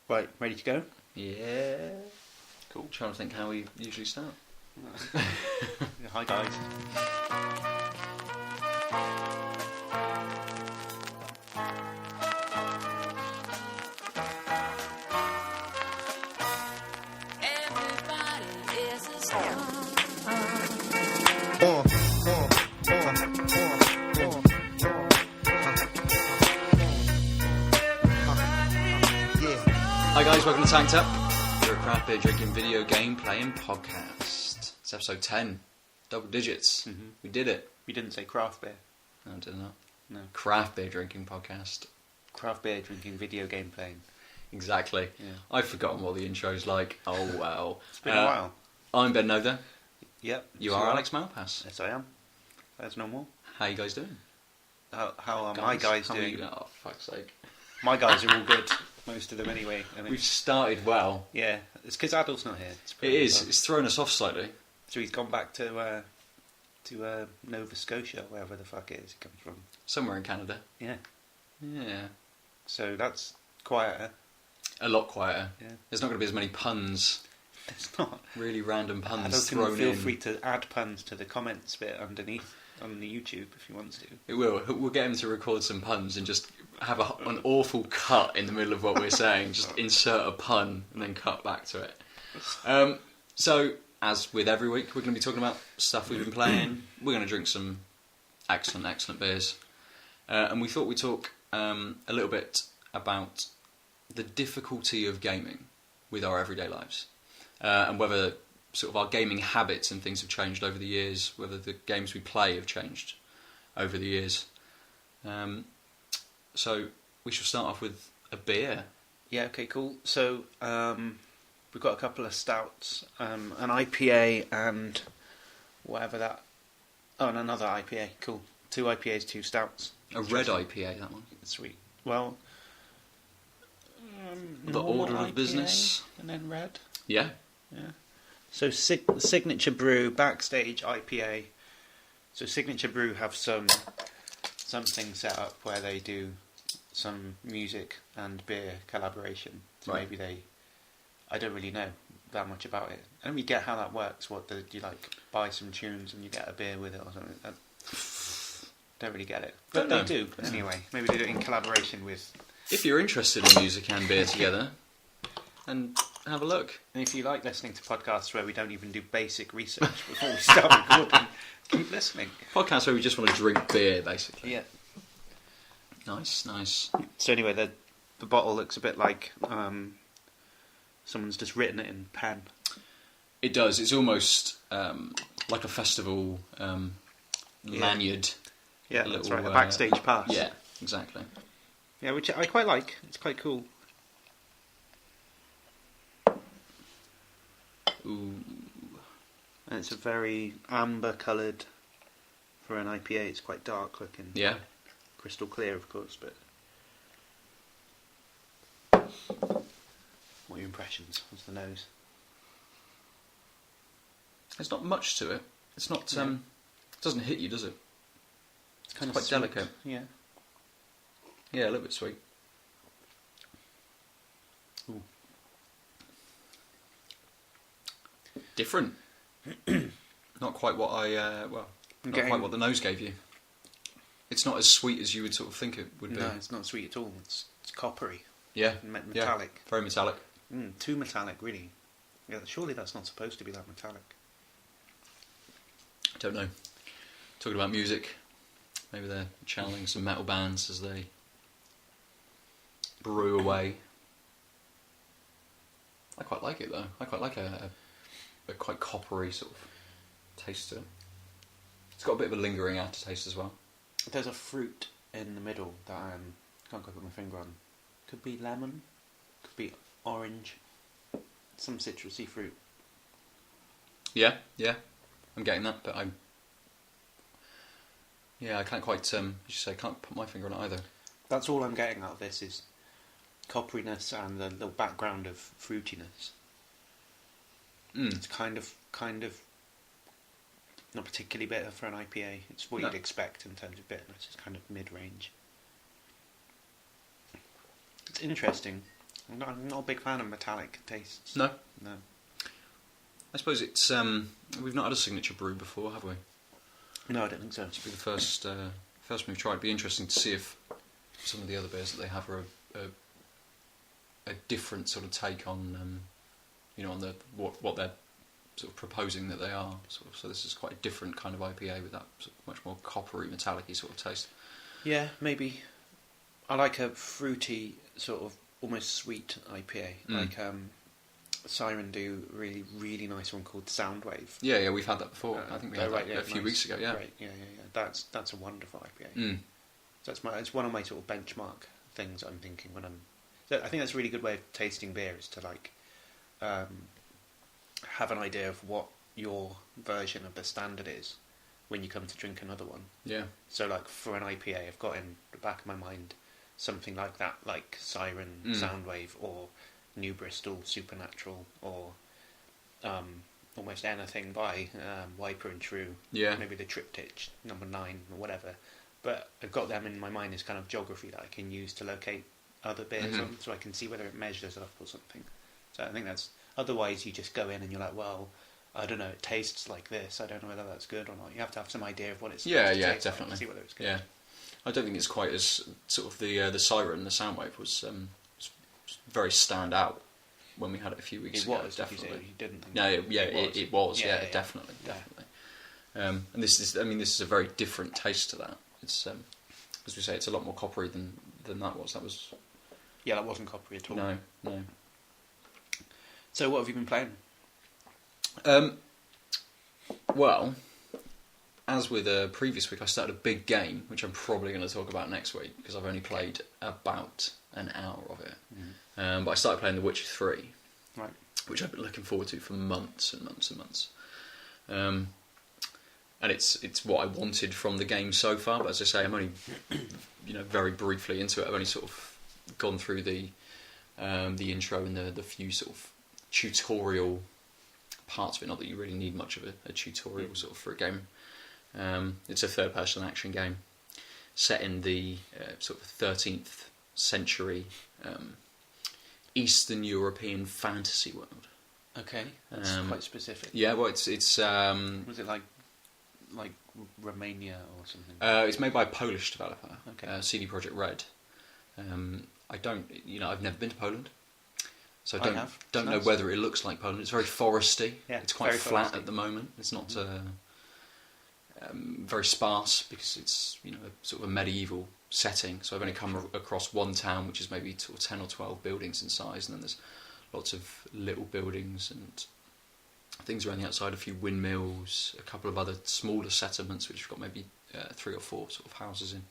Right, ready to go? Yeah. Cool. Trying to think how we usually start. Hi guys. Hi guys, welcome to Tanked Up. We're a craft beer drinking video game playing podcast. It's episode 10. Double digits. Mm-hmm. We did it. We didn't say craft beer. No, I did not. No. Craft beer drinking podcast. Craft beer drinking video game playing. Exactly. Yeah. I've forgotten what the intro's like. Oh well. It's been a while. I'm Ben Nother. Yep. You are Alex Malpass. Yes, I am. As normal. How you guys doing? How are my guys How doing? Oh, fuck's sake. My guys are all good. Most of them anyway. I think. We've started well. Yeah, it's because Adol's not here. It is. It's thrown us off slightly. So he's gone back to Nova Scotia, wherever the fuck it is he comes from. Somewhere in Canada. Yeah. Yeah. So that's quieter. A lot quieter. Yeah. There's not going to be as many puns. It's not. Really random puns Adol thrown can feel in. free to add puns to the comments bit underneath on the YouTube if he wants to. It will. We'll get him to record some puns and just have an awful cut in the middle of what we're saying. Just insert a pun and then cut back to it. So, as with every week, we're going to be talking about stuff we've been playing. We're going to drink some excellent beers. And we thought we'd talk a little bit about the difficulty of gaming with our everyday lives. And whether sort of our gaming habits and things have changed over the years, whether the games we play have changed over the years. So we shall start off with a beer. Yeah, okay, cool. So we've got a couple of stouts, an IPA and whatever that... Oh, and another IPA, cool. 2 IPAs, 2 stouts. A red IPA, that one. Sweet. Well... the order of IPA business. And then red. Yeah. Yeah. So Signature Brew, Backstage IPA. So Signature Brew have something set up where they do some music and beer collaboration. So right. maybe I don't really know that much about it. I don't really get how that works. What do you like? Buy some tunes and you get a beer with it or something? I don't really get it. But they do anyway. Maybe they do it in collaboration with. If you're interested in music and beer together, then have a look. And if you like listening to podcasts where we don't even do basic research before we start recording, keep listening. Podcasts where we just want to drink beer, basically. Yeah. Nice. So anyway, the bottle looks a bit like someone's just written it in pen. It does. It's almost like a festival lanyard. Yeah, that's right. A backstage pass. Yeah, exactly. Yeah, which I quite like. It's quite cool. Ooh. And it's a very amber coloured for an IPA. It's quite dark looking. Yeah. Crystal clear, of course, but... What are your impressions? What's the nose? There's not much to it. It's not... It doesn't hit you, does it? It's kind of quite sweet. delicate. Yeah. Yeah, a little bit sweet. Ooh. Different. Not quite what not quite what the nose gave you. It's not as sweet as you would sort of think it would be. No, it's not sweet at all. It's coppery. Yeah. Metallic. Yeah, very metallic. Too metallic, really. Yeah, surely that's not supposed to be that metallic. I don't know. Talking about music, maybe they're channeling some metal bands as they brew away. I quite like it though. I quite like a quite coppery sort of taste to it. It's got a bit of a lingering aftertaste as well. There's a fruit in the middle that I can't quite put my finger on. Could be lemon, could be orange, some citrusy fruit. Yeah, I'm getting that, but I can't quite. You say I can't put my finger on it either. That's all I'm getting out of this is copperiness and the little background of fruitiness. It's kind of not particularly bitter for an IPA. It's what you'd expect in terms of bitterness. It's kind of mid-range. It's interesting. I'm not a big fan of metallic tastes. No? No. I suppose it's... we've not had a signature brew before, have we? No, I don't think so. It's been the first one we've tried. It'd be interesting to see if some of the other beers that they have are a different sort of take on, on the what they're sort of proposing that they are. So this is quite a different kind of IPA with that sort of much more coppery, metallic-y sort of taste. Yeah, maybe. I like a fruity, sort of almost sweet IPA. Like Siren do a really, really nice one called Soundwave. Yeah, we've had that before. I think we had that a few weeks ago. Yeah, right. Yeah. That's a wonderful IPA. So it's one of my sort of benchmark things I'm thinking when I'm. So I think that's a really good way of tasting beer is to like have an idea of what your version of the standard is when you come to drink another one. Yeah. So like for an IPA, I've got in the back of my mind something like that, like Siren, Soundwave, or New Bristol, Supernatural, or almost anything by Wiper and True. Yeah. Maybe the Triptych, number 9, or whatever. But I've got them in my mind as kind of geography that I can use to locate other beers on, so I can see whether it measures up or something. So I think that's... Otherwise, you just go in and you're like, well, I don't know, it tastes like this. I don't know whether that's good or not. You have to have some idea of what it's supposed to taste definitely. like to see whether it's good. Yeah. I don't think it's quite as... Sort of the Siren, the Soundwave was very stand out when we had it a few weeks ago. Definitely. You didn't think it was. Yeah, definitely. And this is a very different taste to that. It's as we say, it's a lot more coppery than that was. That was. Yeah, that wasn't coppery at all. No. So what have you been playing? Well, as with the previous week, I started a big game, which I'm probably going to talk about next week because I've only played about an hour of it. But I started playing The Witcher 3, right, which I've been looking forward to for months and months and months. And it's what I wanted from the game so far. But as I say, I'm only very briefly into it. I've only sort of gone through the intro and the few sort of tutorial parts of it. Not that you really need much of a tutorial sort of for a game. It's a third-person action game set in the sort of 13th century Eastern European fantasy world. Okay, that's quite specific. Yeah, well, it's was it like Romania or something? It's made by a Polish developer, okay. CD Projekt Red. I've never been to Poland, so I don't know whether it looks like Poland. It's very foresty. Yeah, it's quite flat foresty at the moment. It's not very sparse because it's a sort of a medieval setting. So I've only come across one town which is maybe sort of 10 or 12 buildings in size, and then there's lots of little buildings and things around the outside, a few windmills, a couple of other smaller settlements which have got maybe 3 or 4 sort of houses in.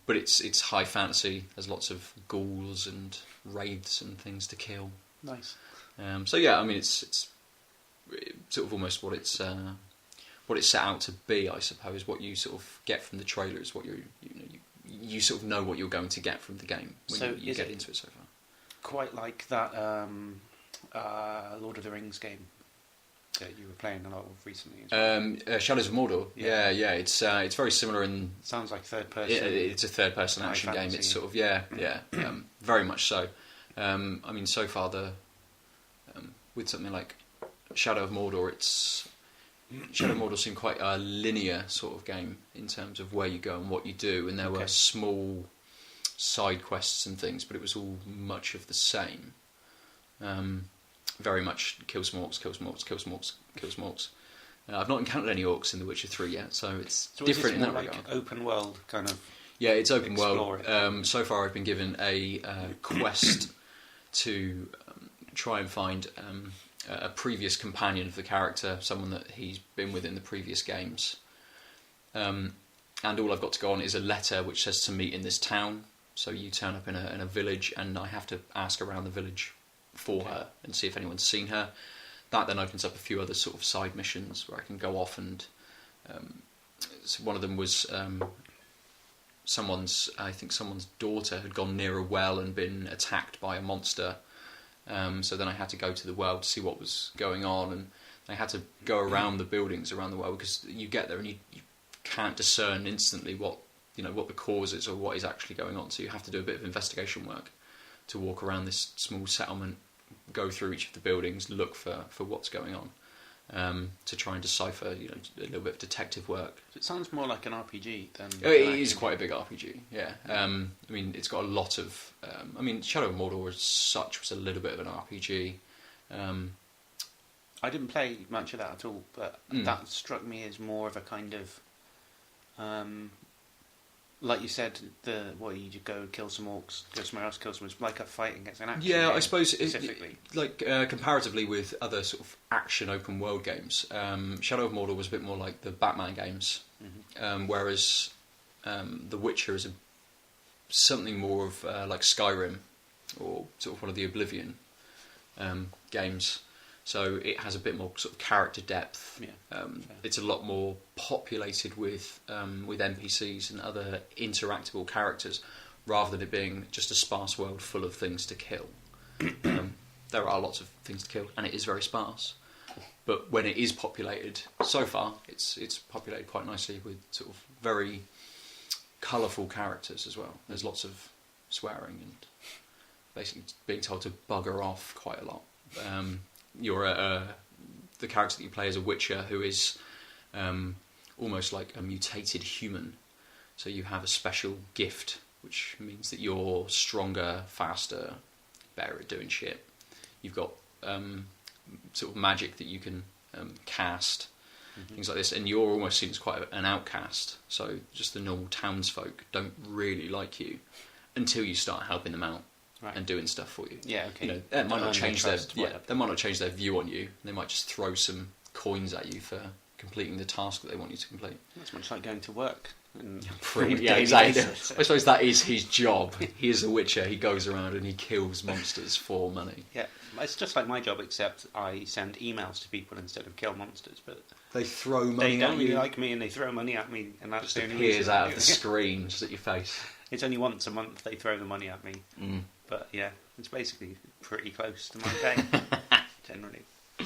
But it's high fantasy. There's lots of ghouls and wraiths and things to kill. Nice. So yeah, I mean it's sort of almost what it's set out to be, I suppose. What you sort of get from the trailer is what you sort of know what you're going to get from the game when you get into it so far. Quite like that Lord of the Rings game that you were playing a lot of recently. Shadows of Mordor. Yeah. It's very similar in. Sounds like third person. It's a third person action game. It's sort of very much so. I mean, so far with something like Shadow of Mordor, Shadow of Mordor seemed quite a linear sort of game in terms of where you go and what you do, and there were small side quests and things, but it was all much of the same. Very much kill some orcs. I've not encountered any orcs in The Witcher 3 yet, so it's different in that regard. Open world kind of. Yeah, it's open world. So far, I've been given a quest to try and find a previous companion of the character, someone that he's been with in the previous games. And all I've got to go on is a letter which says to meet in this town. So you turn up in a village, and I have to ask around the village for her and see if anyone's seen her. That then opens up a few other sort of side missions where I can go off and so one of them was someone's daughter had gone near a well and been attacked by a monster. So then I had to go to the well to see what was going on, and I had to go around the buildings around the well because you get there and you can't discern instantly what the cause is or what is actually going on. So you have to do a bit of investigation work. to walk around this small settlement, go through each of the buildings, look for what's going on, to try and decipher, a little bit of detective work. It sounds more like an RPG than... It is quite a big RPG, yeah. It's got a lot of... Shadow of Mordor as such was a little bit of an RPG. I didn't play much of that at all, but that struck me as more of a kind of... like you said, you just go kill some orcs, go somewhere else, kill some... It's like a fighting against an action game, I suppose specifically. Comparatively with other sort of action open world games, Shadow of Mordor was a bit more like the Batman games, whereas The Witcher is something more of like Skyrim or sort of one of the Oblivion games. So it has a bit more sort of character depth. Yeah, it's a lot more populated with NPCs and other interactable characters, rather than it being just a sparse world full of things to kill. There are lots of things to kill, and it is very sparse. But when it is populated, so far, it's populated quite nicely with sort of very colourful characters as well. There's lots of swearing and basically being told to bugger off quite a lot. You're the character that you play as a Witcher, who is almost like a mutated human. So you have a special gift, which means that you're stronger, faster, better at doing shit. You've got sort of magic that you can cast, things like this, and you're almost seen as quite an outcast. So just the normal townsfolk don't really like you until you start helping them out. Right. And doing stuff for you. Yeah, okay. That might not change they might not change their view on you. They might just throw some coins at you for completing the task that they want you to complete. That's much like going to work. Exactly. I suppose that is his job. He is a Witcher. He goes around and he kills monsters for money. Yeah, it's just like my job, except I send emails to people instead of kill monsters. But they throw money at you. They don't really like me, and they throw money at me, and that's just appears out of the screen just at your face. It's only once a month they throw the money at me. But yeah, it's basically pretty close to my pay, generally. Do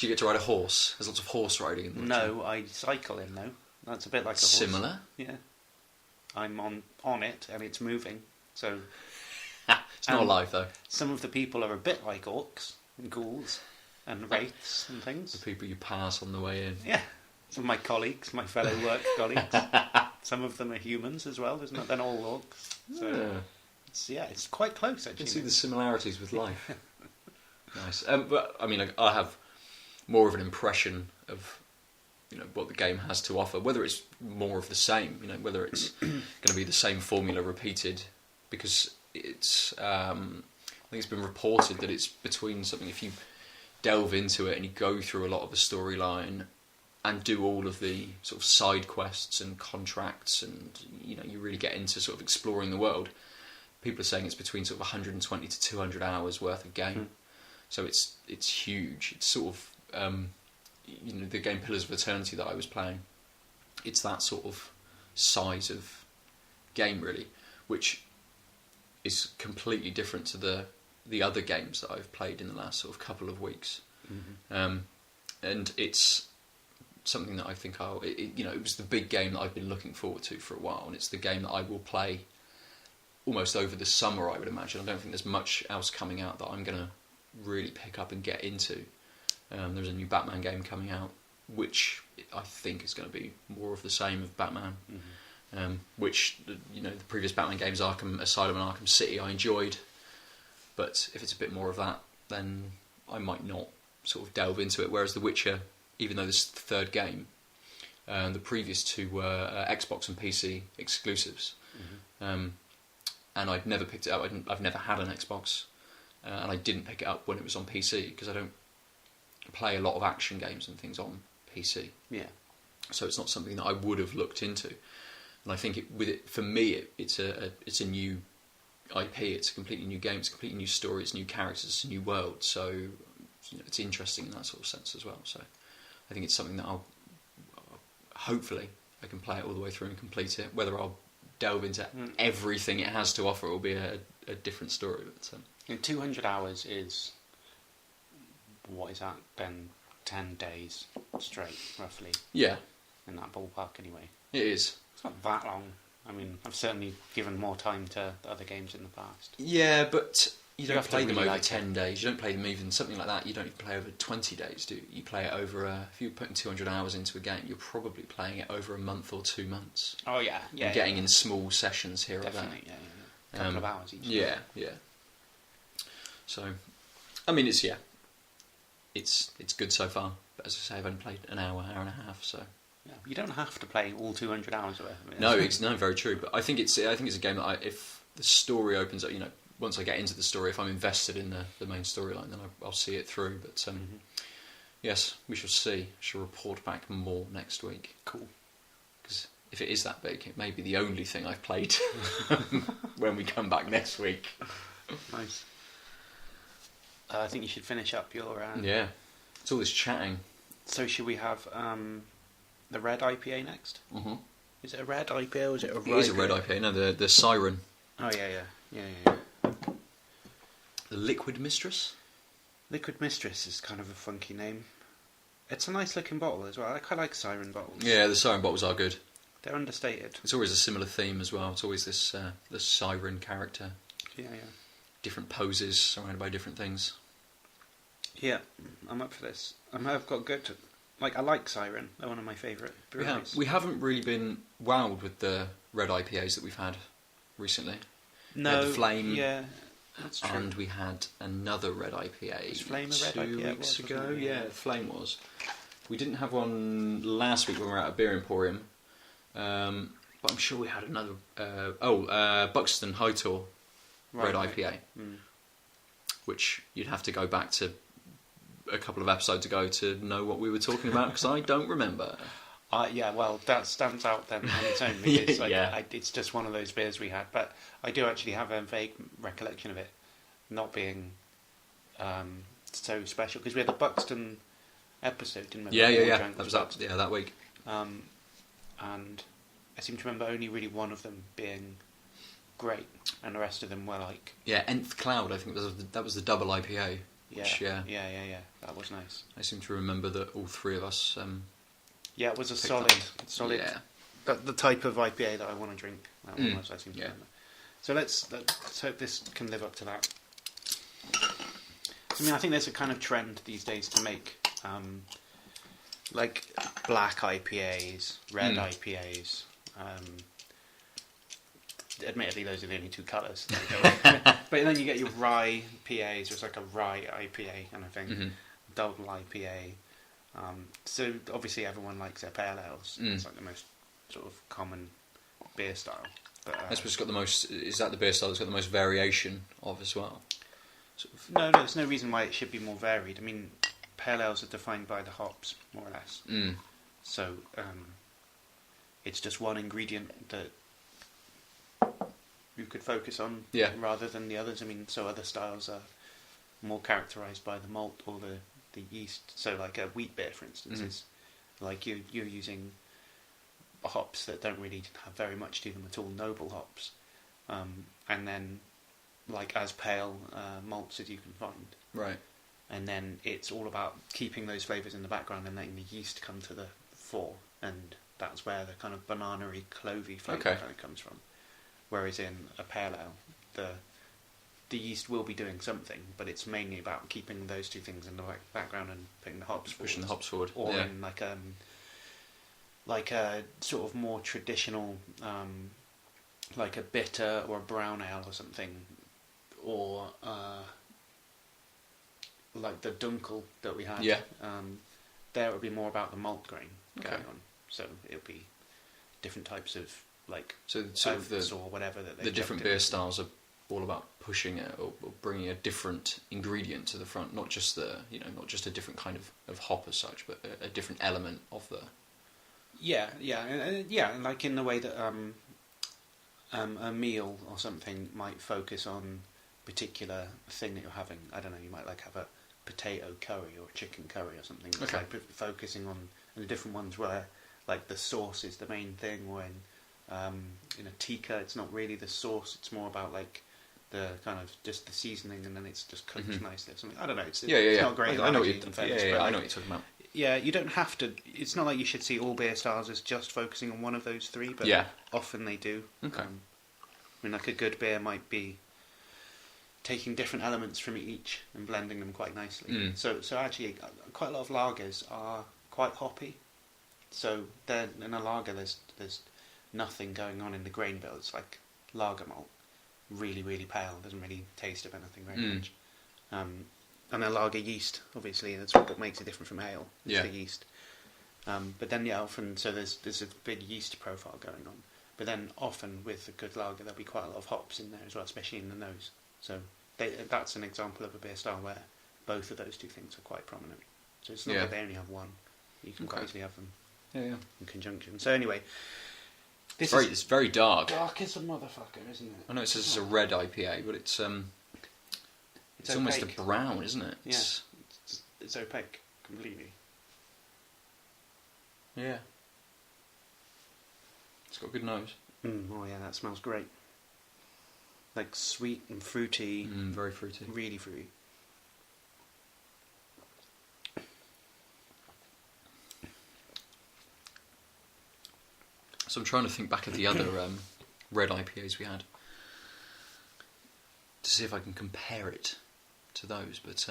you get to ride a horse? There's lots of horse riding in the Witcher. No, I cycle in though. That's a bit like a horse. Similar? Yeah. I'm on it and it's moving, so... It's not alive though. Some of the people are a bit like orcs and ghouls and wraiths and things. The people you pass on the way in. Yeah. Some of my colleagues, my fellow work colleagues. Some of them are humans as well, isn't it? They're all orcs. So it's quite close actually. You can see the similarities with life. Nice. But I have more of an impression of what the game has to offer. Whether it's more of the same, whether it's going to be the same formula repeated, because it's. I think it's been reported that it's between something. If you delve into it and you go through a lot of the storyline and do all of the sort of side quests and contracts, and you really get into sort of exploring the world. People are saying it's between sort of 120 to 200 hours worth of game, so it's huge. It's sort of the game Pillars of Eternity that I was playing. It's that sort of size of game really, which is completely different to the other games that I've played in the last sort of couple of weeks, and it's something that I think it was the big game that I've been looking forward to for a while, and it's the game that I will play almost over the summer, I would imagine. I don't think there's much else coming out that I'm going to really pick up and get into. There's a new Batman game coming out, which I think is going to be more of the same of Batman, which the previous Batman games, Arkham Asylum and Arkham City, I enjoyed, but if it's a bit more of that, then I might not sort of delve into it. Whereas The Witcher, even though this is the third game, the previous two were Xbox and PC exclusives, and I'd never picked it up. I've never had an Xbox, and I didn't pick it up when it was on PC because I don't play a lot of action games and things on PC. Yeah. So it's not something that I would have looked into, and I think for me it's a new IP. It's a completely new game. It's a completely new story. It's new characters. It's a new world. So it's interesting in that sort of sense as well. So I think it's something that hopefully I can play it all the way through and complete it. Whether I'll delve into everything it has to offer will be a different story. But 200 hours is, what is that then, 10 days straight, roughly? Yeah. In that ballpark anyway. It is. It's not that long. I mean, I've certainly given more time to the other games in the past. Yeah, but you don't have to play them really over like 10 days. You don't play them even something like that. You don't even play over 20 days, do you? You play it over if you're putting 200 hours into a game, you're probably playing it over a month or 2 months. Oh yeah, yeah. And getting in small sessions here definitely, or there. A couple of hours each. Yeah. So, I mean, it's good so far. But as I say, I've only played an hour and a half. So yeah. You don't have to play all 200 hours of it. I mean, no, very true. But I think it's a game that if the story opens up, once I get into the story, if I'm invested in the main storyline, then I'll see it through. But yes, we shall see. I shall report back more next week. Cool. Because if it is that big, it may be the only thing I've played when we come back next week. Nice. I think you should finish up your... Yeah. It's all this chatting. So should we have the red IPA next? Mm-hmm. Is it a red IPA or is it a rye? It is a red IPA. No, the Siren. Oh, yeah. The Liquid Mistress? Liquid Mistress is kind of a funky name. It's a nice looking bottle as well. I quite like Siren bottles. Yeah, the Siren bottles are good. They're understated. It's always a similar theme as well. It's always this the Siren character. Yeah. Different poses surrounded by different things. Yeah, I'm up for this. I've got good... I like Siren. They're one of my favourite breweries. We haven't really been wowed with the red IPAs that we've had recently. No. We had the Flame. Yeah, that's true. And we had another red IPA. Was Flame a red 2 IPA? weeks ago? Wasn't it? Yeah, Flame was. We didn't have one last week when we were at a beer emporium. But I'm sure we had another... Buxton Hightor red IPA. Mm. Which you'd have to go back to a couple of episodes ago to know what we were talking about, because I don't remember. Yeah, well, that stands out then on its own, because Yeah. it's just one of those beers we had. But I do actually have a vague recollection of it not being so special, because we had the Buxton episode, didn't we? Yeah. That was up, that week. And I seem to remember only really one of them being great, and the rest of them were like... Yeah, Nth Cloud, I think that was the double IPA. Yeah, which, yeah. That was nice. I seem to remember that all three of us... yeah, it was a solid... Yeah. The type of IPA that I want to drink. That one was, I seem to remember. So let's hope this can live up to that. I mean, I think there's a kind of trend these days to make black IPAs, red IPAs. Admittedly, those are the only two colours. But then you get your rye PAs, it's like a rye IPA kind of thing, double IPA. So obviously everyone likes their pale ales. It's like the most sort of common beer style. But, that's what's got the most. Is that the beer style that's got the most variation of as well? No, there's no reason why it should be more varied. I mean, pale ales are defined by the hops, more or less. So it's just one ingredient that you could focus on rather than the others. I mean, so other styles are more characterised by the malt or the yeast. So like a wheat beer, for instance, is like you're using hops that don't really have very much to them at all, noble hops, and then like as pale malts as you can find. Right. And then it's all about keeping those flavours in the background and letting the yeast come to the fore, and that's where the kind of banana-y, clovey flavour kind of comes from. Whereas in a pale ale, the yeast will be doing something, but it's mainly about keeping those two things in the background and putting the hops forward. Pushing the hops forward. Or in like a sort of more traditional, like a bitter or a brown ale or something, or like the Dunkel that we had. Yeah. There it would be more about the malt grain going on. So it would be different types of so sort of or whatever that the different beer styles are all about pushing it or bringing a different ingredient to the front, not just not just a different kind of hop as such, but a different element of the. And like in the way that a meal or something might focus on a particular thing that you're having. I don't know. You might have a potato curry or a chicken curry or something. It's focusing on the different ones where like the sauce is the main thing. When in a tikka, it's not really the sauce. It's more about like the kind of just the seasoning, and then it's just cooked nicely or something. I don't know. It's Yeah. not a great. I know what analogy, in fairness, but I know what you're talking about. Yeah, you don't have to. It's not like you should see all beer styles as just focusing on one of those three, but often they do. Okay. I mean, like a good beer might be taking different elements from each and blending them quite nicely. So actually, quite a lot of lagers are quite hoppy. So then in a lager, there's nothing going on in the grain bill. It's like lager malt, really really pale. Doesn't really taste of anything very much. And then lager yeast, obviously, that's what makes it different from ale. It's the yeast. But then often there's a big yeast profile going on. But then often with a good lager, there'll be quite a lot of hops in there as well, especially in the nose. So that's an example of a beer style where both of those two things are quite prominent. So it's not like they only have one. You can quite easily have them in conjunction. So anyway, it's very dark. Dark as a motherfucker, isn't it? I know it says it's a red IPA, but it's almost a brown, isn't it? Yeah, it's opaque completely. Yeah. It's got a good nose. Oh yeah, that smells great. Like sweet and fruity. Very fruity. Really fruity. So I'm trying to think back of the other red IPAs we had to see if I can compare it to those, but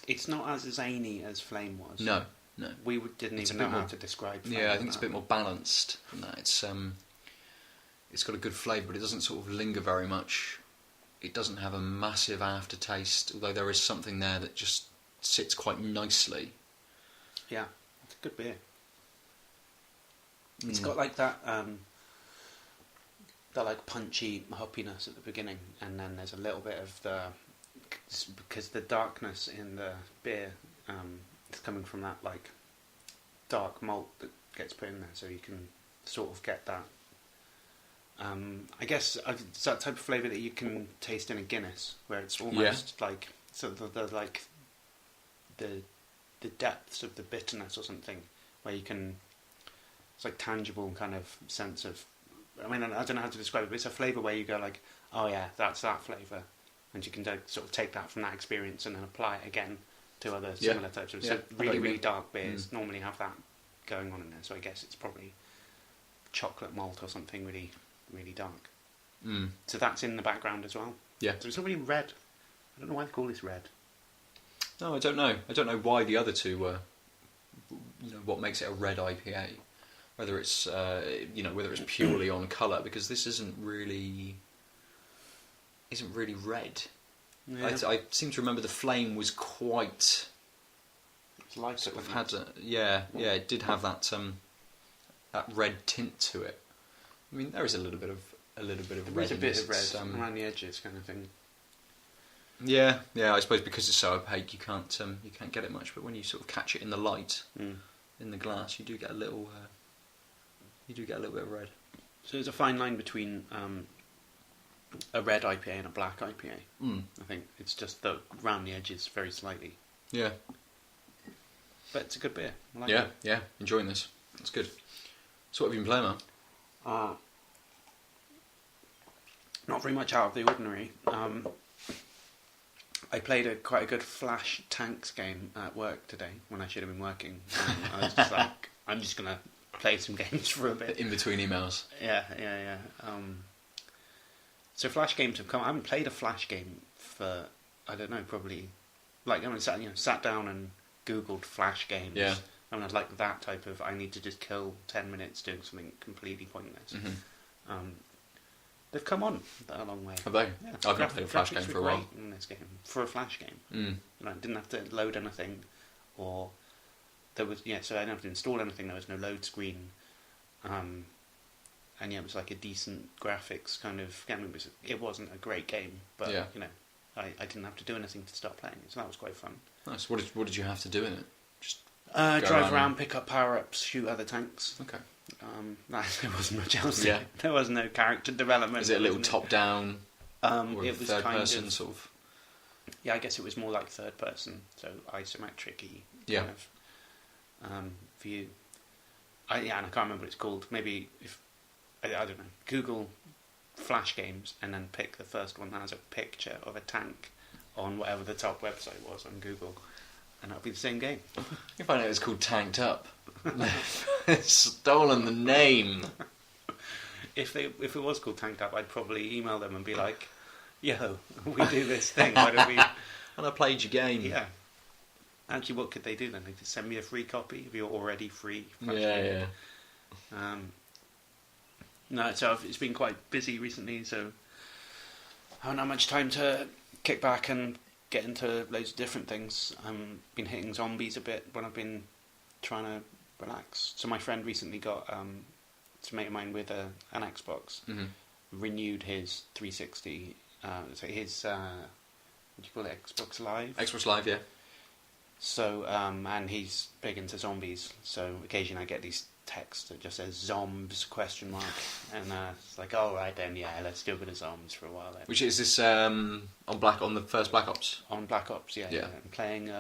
it's not as zany as Flame was. No. We didn't even know how to describe Flame. Yeah, I think it's a bit more balanced than that. It's got a good flavour, but it doesn't sort of linger very much. It doesn't have a massive aftertaste, although there is something there that just sits quite nicely. Yeah, it's a good beer. It's got like that like punchy hoppiness at the beginning, and then there's a little bit of because the darkness in the beer is coming from that like dark malt that gets put in there, so you can sort of get that. I guess it's that type of flavour that you can taste in a Guinness, where it's almost like the depths of the bitterness or something, where you can. It's like tangible kind of sense of. I mean, I don't know how to describe it, but it's a flavour where you go like, oh yeah, that's that flavour, and you can sort of take that from that experience and then apply it again to other similar types of. So really dark beers normally have that going on in there. So I guess it's probably chocolate malt or something really, really dark. So that's in the background as well. Yeah. So it's not really red. I don't know why they call this red. No, I don't know. I don't know why the other two were. What makes it a red IPA? Whether it's whether it's purely on colour, because this isn't really red. Yeah. I seem to remember the Flame was quite. It's light. Sort of had it did have that red tint to it. I mean, there is a little bit of red. There's a bit of red around the edges, kind of thing. Yeah. I suppose because it's so opaque, you can't get it much. But when you sort of catch it in the light, in the glass, you do get a little. You do get a little bit of red. So there's a fine line between a red IPA and a black IPA. I think it's just that round the edges very slightly. Yeah. But it's a good beer. I like it. Yeah. Enjoying this. It's good. So what have you been playing, man? Not very much out of the ordinary. I played quite a good Flash Tanks game at work today when I should have been working. I was just like, I'm just going to play some games for a bit. In between emails. Yeah. So Flash games have come. I haven't played a Flash game for, I don't know, probably, like, I sat down and Googled Flash games. Yeah. I mean, I'd like that type of, I need to just kill 10 minutes doing something completely pointless. They've come on a long way. Have they? Yeah. I've not played a Flash game for a while. In this game, for a Flash game. I didn't have to load anything, or there was so I didn't have to install anything. There was no load screen, and it was like a decent graphics kind of game. It wasn't a great game, but I didn't have to do anything to start playing it, so that was quite fun. Nice. What did you have to do in it? Just drive around, pick up power ups, shoot other tanks. Okay. There wasn't much else. Yeah. There was no character development. Is it a little top down? Or It was third kind person of, sort of. Yeah, I guess it was more like third person, so isometric-y kind of view. And I can't remember what it's called. Maybe if I don't know. Google flash games and then pick the first one that has a picture of a tank on whatever the top website was on Google, and that'll be the same game. You find out it's called Tanked Up. Stolen the name. If it was called Tanked Up, I'd probably email them and be like, "Yo, we do this thing. Why don't we?" And I played your game. Yeah. Actually, what could they do then? They could send me a free copy of your already free. Yeah. No, so it's been quite busy recently, so I haven't had much time to kick back and get into loads of different things. I've been hitting zombies a bit when I've been trying to relax. So my friend recently got, it's a mate of mine with an Xbox, renewed his 360, so his, what do you call it, Xbox Live? Xbox Live, yeah. So, and he's big into zombies, so occasionally I get these texts that just says "zombs?" and it's like, all right then, yeah, let's do a bit of zombies for a while then. Which is this on the first Black Ops? On Black Ops, yeah. I'm playing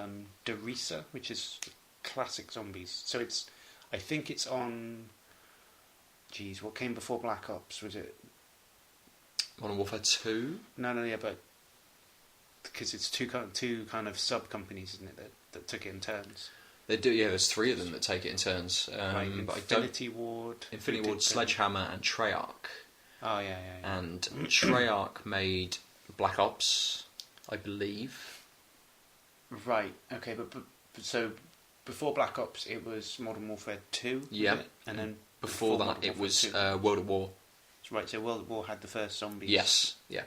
Derisa, which is classic zombies. So I think it's on. Geez, what came before Black Ops? Was it Modern Warfare 2? No, yeah, but because it's two kind of sub companies, isn't it, that took it in turns. They do, yeah. There's three of them that take it in turns. Right, but Infinity Ward, Sledgehammer, and Treyarch. Oh yeah. And Treyarch made Black Ops, I believe. Right. Okay, but so before Black Ops, it was Modern Warfare 2. Yeah. And then before that, it was World at War. Right. So World at War had the first zombies. Yes. Yeah.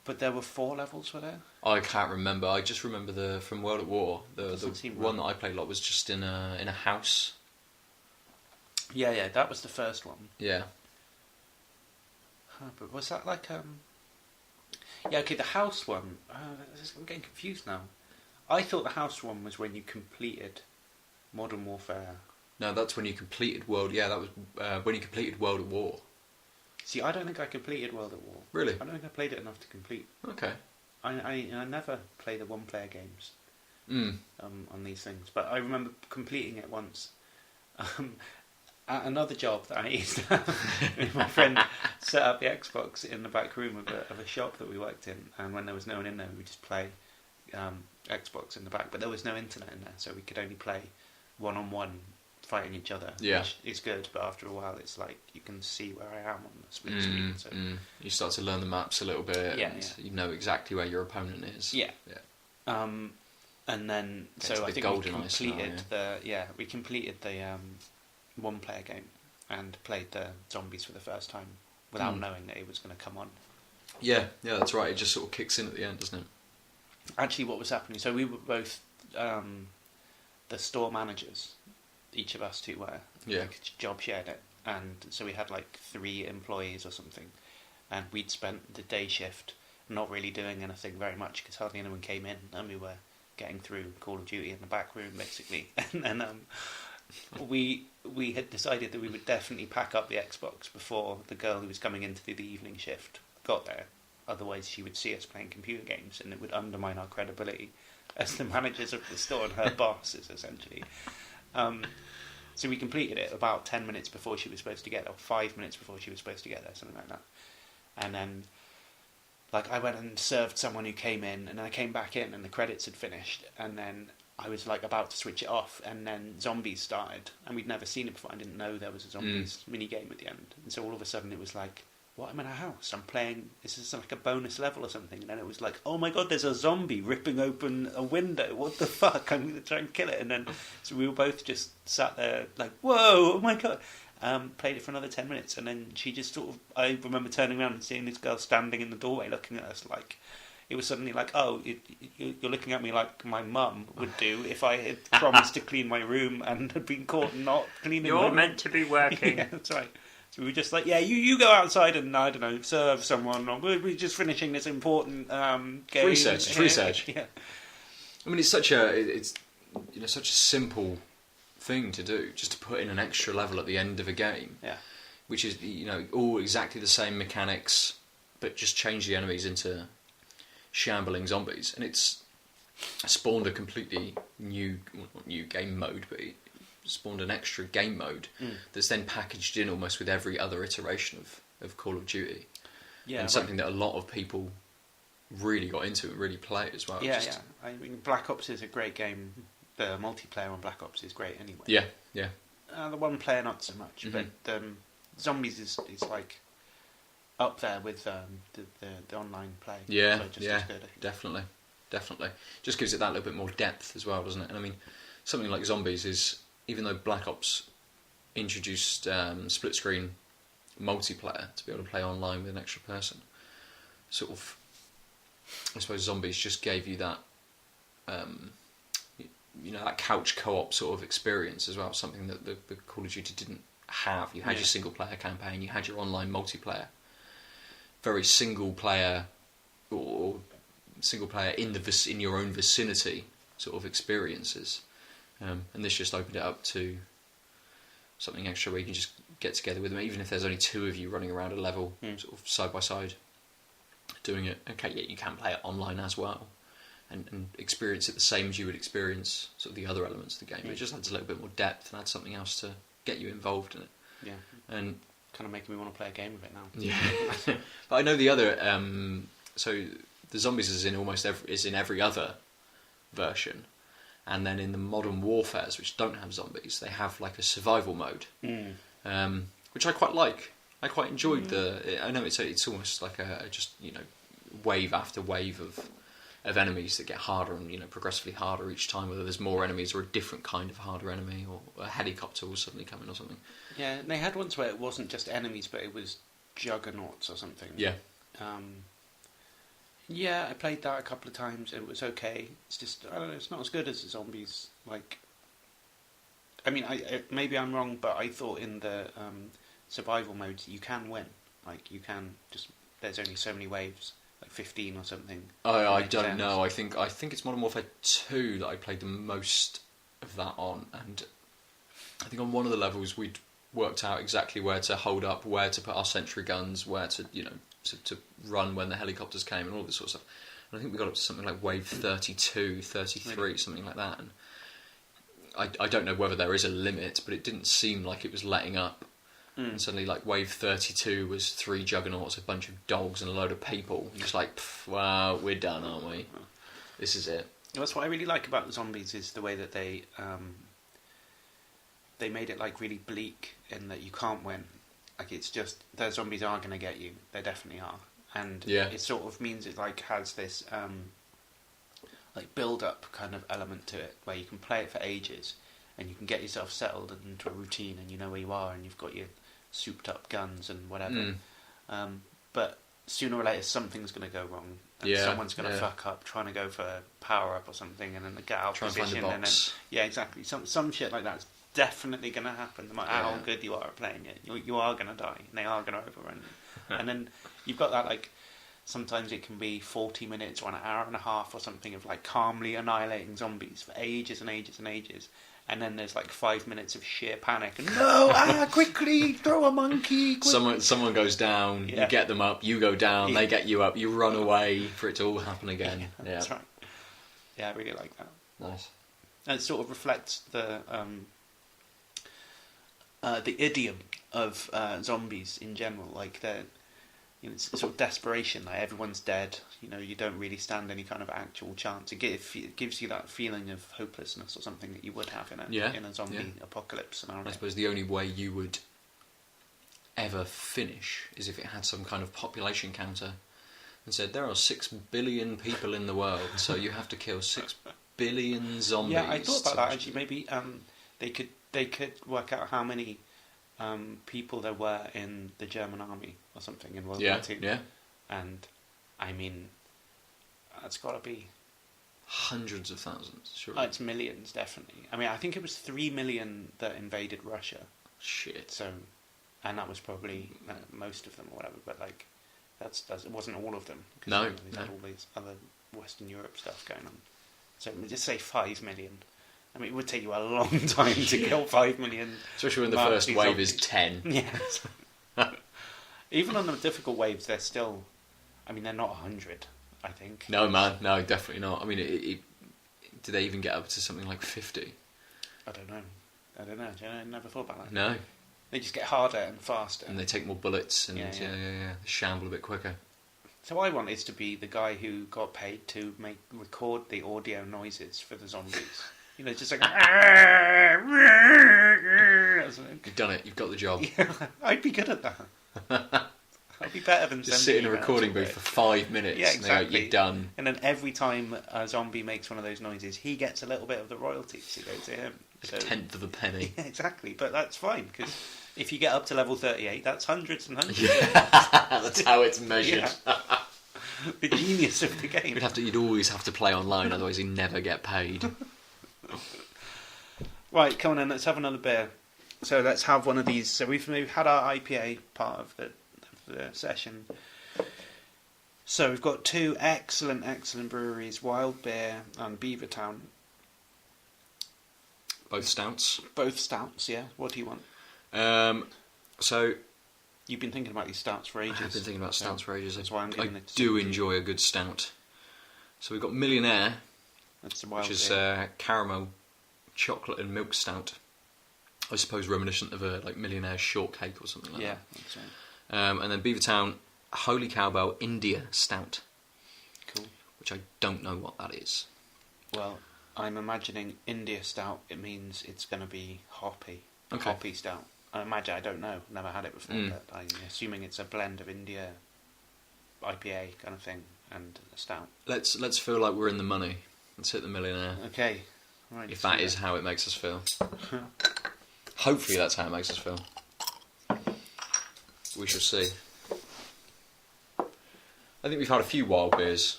But there were 4 levels, were there? I can't remember. I just remember from World at War. The one that I played a lot was just in a house. Yeah, that was the first one. Yeah. But was that like Yeah, okay, the house one. I'm getting confused now. I thought the house one was when you completed Modern Warfare. No, that's when you completed World. Yeah, that was when you completed World at War. See, I don't think I completed World at War. Really? I don't think I played it enough to complete. Okay. I never play the one-player games on these things, but I remember completing it once. At another job that I used to have, my friend set up the Xbox in the back room of a shop that we worked in, and when there was no one in there, we would just play Xbox in the back, but there was no internet in there, so we could only play one-on-one, fighting each other, which is good, but after a while it's like you can see where I am on the split screen. So you start to learn the maps a little bit, and you know exactly where your opponent is. Yeah. And then so I think we completed the one-player game and played the zombies for the first time without knowing that it was going to come on. Yeah, that's right. It just sort of kicks in at the end, doesn't it? Actually, what was happening? So we were both the store managers. Each of us two were. Like, job shared it, and so we had like 3 employees or something, and we'd spent the day shift not really doing anything very much because hardly anyone came in, and we were getting through Call of Duty in the back room basically, and then we had decided that we would definitely pack up the Xbox before the girl who was coming in to do the evening shift got there. Otherwise, she would see us playing computer games, and it would undermine our credibility as the managers of the store and her bosses, essentially. So we completed it about 10 minutes before she was supposed to get there, or 5 minutes before she was supposed to get there, something like that. And then, like, I went and served someone who came in, and then I came back in, and the credits had finished, and then I was like about to switch it off, and then zombies started, and we'd never seen it before. I didn't know there was a zombies mini game at the end, and so all of a sudden it was like, what, I'm in a house, I'm playing, this is like a bonus level or something, and then it was like, oh my god, there's a zombie ripping open a window, what the fuck, I'm going to try and kill it, and then, so we were both just sat there like, whoa, oh my god, played it for another 10 minutes, and then she just sort of, I remember turning around and seeing this girl standing in the doorway looking at us like, it was suddenly like, oh, you're looking at me like my mum would do if I had promised to clean my room and had been caught not cleaning You're meant to be working. Yeah, that's right. So we were just like, yeah, you go outside and, I don't know, serve someone, or we're just finishing this important game. Research. Yeah. I mean, it's such a simple thing to do, just to put in an extra level at the end of a game. Yeah. Which is, all exactly the same mechanics, but just change the enemies into shambling zombies, and it's spawned a completely new game mode, but it spawned an extra game mode that's then packaged in almost with every other iteration of Call of Duty, Yeah, and something that a lot of people really got into and really play as well. Yeah, yeah. I mean, Black Ops is a great game. The multiplayer on Black Ops is great anyway. Yeah, yeah. The one player not so much, but Zombies is like up there with the online play. Yeah, so just yeah, as good, I think. definitely. Just gives it that little bit more depth as well, doesn't it? And I mean, something like Zombies is, even though Black Ops introduced split screen multiplayer to be able to play online with an extra person, sort of, I suppose Zombies just gave you that, that couch co-op sort of experience as well, something that the Call of Duty didn't have. You had your single player campaign, you had your online multiplayer, very single player or single player in your own vicinity sort of experiences, and this just opened it up to something extra where you can just get together with them, even if there's only two of you running around a level, sort of side by side, doing it. Okay, yeah, you can play it online as well, and experience it the same as you would experience sort of the other elements of the game. But it just adds a little bit more depth and adds something else to get you involved in it. Yeah, and kind of making me want to play a game of it now. Yeah, but I know the other. So the Zombies is in every other version, and then in the Modern Warfares, which don't have zombies, they have like a survival mode, which I quite like. I quite enjoyed I know it's almost like a wave after wave of enemies that get harder and progressively harder each time. Whether there's more enemies or a different kind of harder enemy, or a helicopter will suddenly come in or something. Yeah, and they had ones where it wasn't just enemies, but it was juggernauts or something. Yeah. Yeah, I played that a couple of times. It was okay. It's just, I don't know, it's not as good as the Zombies. Like, I mean, maybe I'm wrong, but I thought in the survival modes you can win. Like, you can just, there's only so many waves, like 15 or something. I don't know. I think it's Modern Warfare 2 that I played the most of that on, and I think on one of the levels we'd worked out exactly where to hold up, where to put our sentry guns, where to to run when the helicopters came, and all this sort of stuff. And I think we got up to something like wave 32, 33, really? Something like that. And I don't know whether there is a limit, but it didn't seem like it was letting up. And suddenly, like, wave 32 was 3 juggernauts, a bunch of dogs, and a load of people. And just like, wow, we're done, aren't we? This is it. That's what I really like about the Zombies, is the way that they made it like really bleak in that you can't win. Like, it's just, the zombies are going to get you. They definitely are. And it sort of means it like has this like build-up kind of element to it, where you can play it for ages, and you can get yourself settled into a routine, and you know where you are, and you've got your souped-up guns and whatever. But sooner or later, something's going to go wrong. And someone's going to fuck up trying to go for a power-up or something, and then they get out of position. And find the box. And then, exactly. Some shit like that's definitely going to happen. No matter how good you are at playing it, you are going to die, and they are going to overrun you. And then you've got that, like, sometimes it can be 40 minutes or an hour and a half or something of like calmly annihilating zombies for ages and ages and ages. And then there's like 5 minutes of sheer panic and quickly throw a monkey. Quickly. Someone goes down, you get them up, you go down, they get you up, you run away for it to all happen again. That's right. Yeah, I really like that. Nice. And it sort of reflects the idiom of zombies in general, like it's sort of desperation, like everyone's dead, you don't really stand any kind of actual chance. It gives you that feeling of hopelessness or something that you would have in a zombie apocalypse scenario. I suppose the only way you would ever finish is if it had some kind of population counter and said there are 6 billion people in the world, so you have to kill 6 billion zombies. Yeah, I thought about that actually. Maybe they could work out how many people there were in the German army or something in World War II. Yeah. And I mean, that's got to be hundreds of thousands, sure. It's millions, definitely. I mean, I think it was 3 million that invaded Russia. Shit. So, and that was probably most of them or whatever. But like, that's it wasn't all of them. No. Had all these other Western Europe stuff going on. So just say 5 million. I mean, it would take you a long time to kill 5 million. Especially when the first wave is 10. Yeah. Even on the difficult waves, they're still... I mean, they're not 100, I think. No, man. No, definitely not. I mean, do they even get up to something like 50? I don't know. I never thought about that. No. They just get harder and faster. And they take more bullets and Yeah. They shamble a bit quicker. So I wanted to be the guy who got paid to record the audio noises for the zombies. You know, just like... You've done it. You've got the job. Yeah, I'd be good at that. I'd be better than Just sit in a emails recording all booth day. for 5 minutes. Yeah, And they're like, exactly. you're done. And then every time a zombie makes one of those noises, he gets a little bit of the royalties to go to him. A tenth of a penny. Yeah, exactly. But that's fine, because if you get up to level 38, that's hundreds and hundreds. That's how it's measured. Yeah. The genius of the game. You'd always have to play online, otherwise you'd never get paid. Right, come on then, let's have another beer. So let's have one of these. So we've had our IPA part of the session. So we've got two excellent breweries, Wild Beer and Beavertown. Both stouts. Both stouts, yeah. What do you want? So You've been thinking about these stouts for ages. I've been thinking about stouts for ages. That's why I'm giving I it to do you. enjoy a good stout. So we've got Millionaire, That's the Wild which is Beer. caramel, chocolate and milk stout. I suppose reminiscent of a Millionaire shortcake or something like Yeah, that. that's right. And then Beavertown, Holy Cowbell India Stout, Cool. which I don't know what that is. Well, I'm imagining India stout, it means it's going to be hoppy. Okay. Hoppy stout. I imagine, I don't know, never had it before, Mm. but I'm assuming it's a blend of India IPA kind of thing and a stout. Let's feel like we're in the money. Let's hit the Millionaire. Okay. Right, If that is how it makes us feel. Hopefully that's how it makes us feel. We shall see. I think we've had a few wild beers.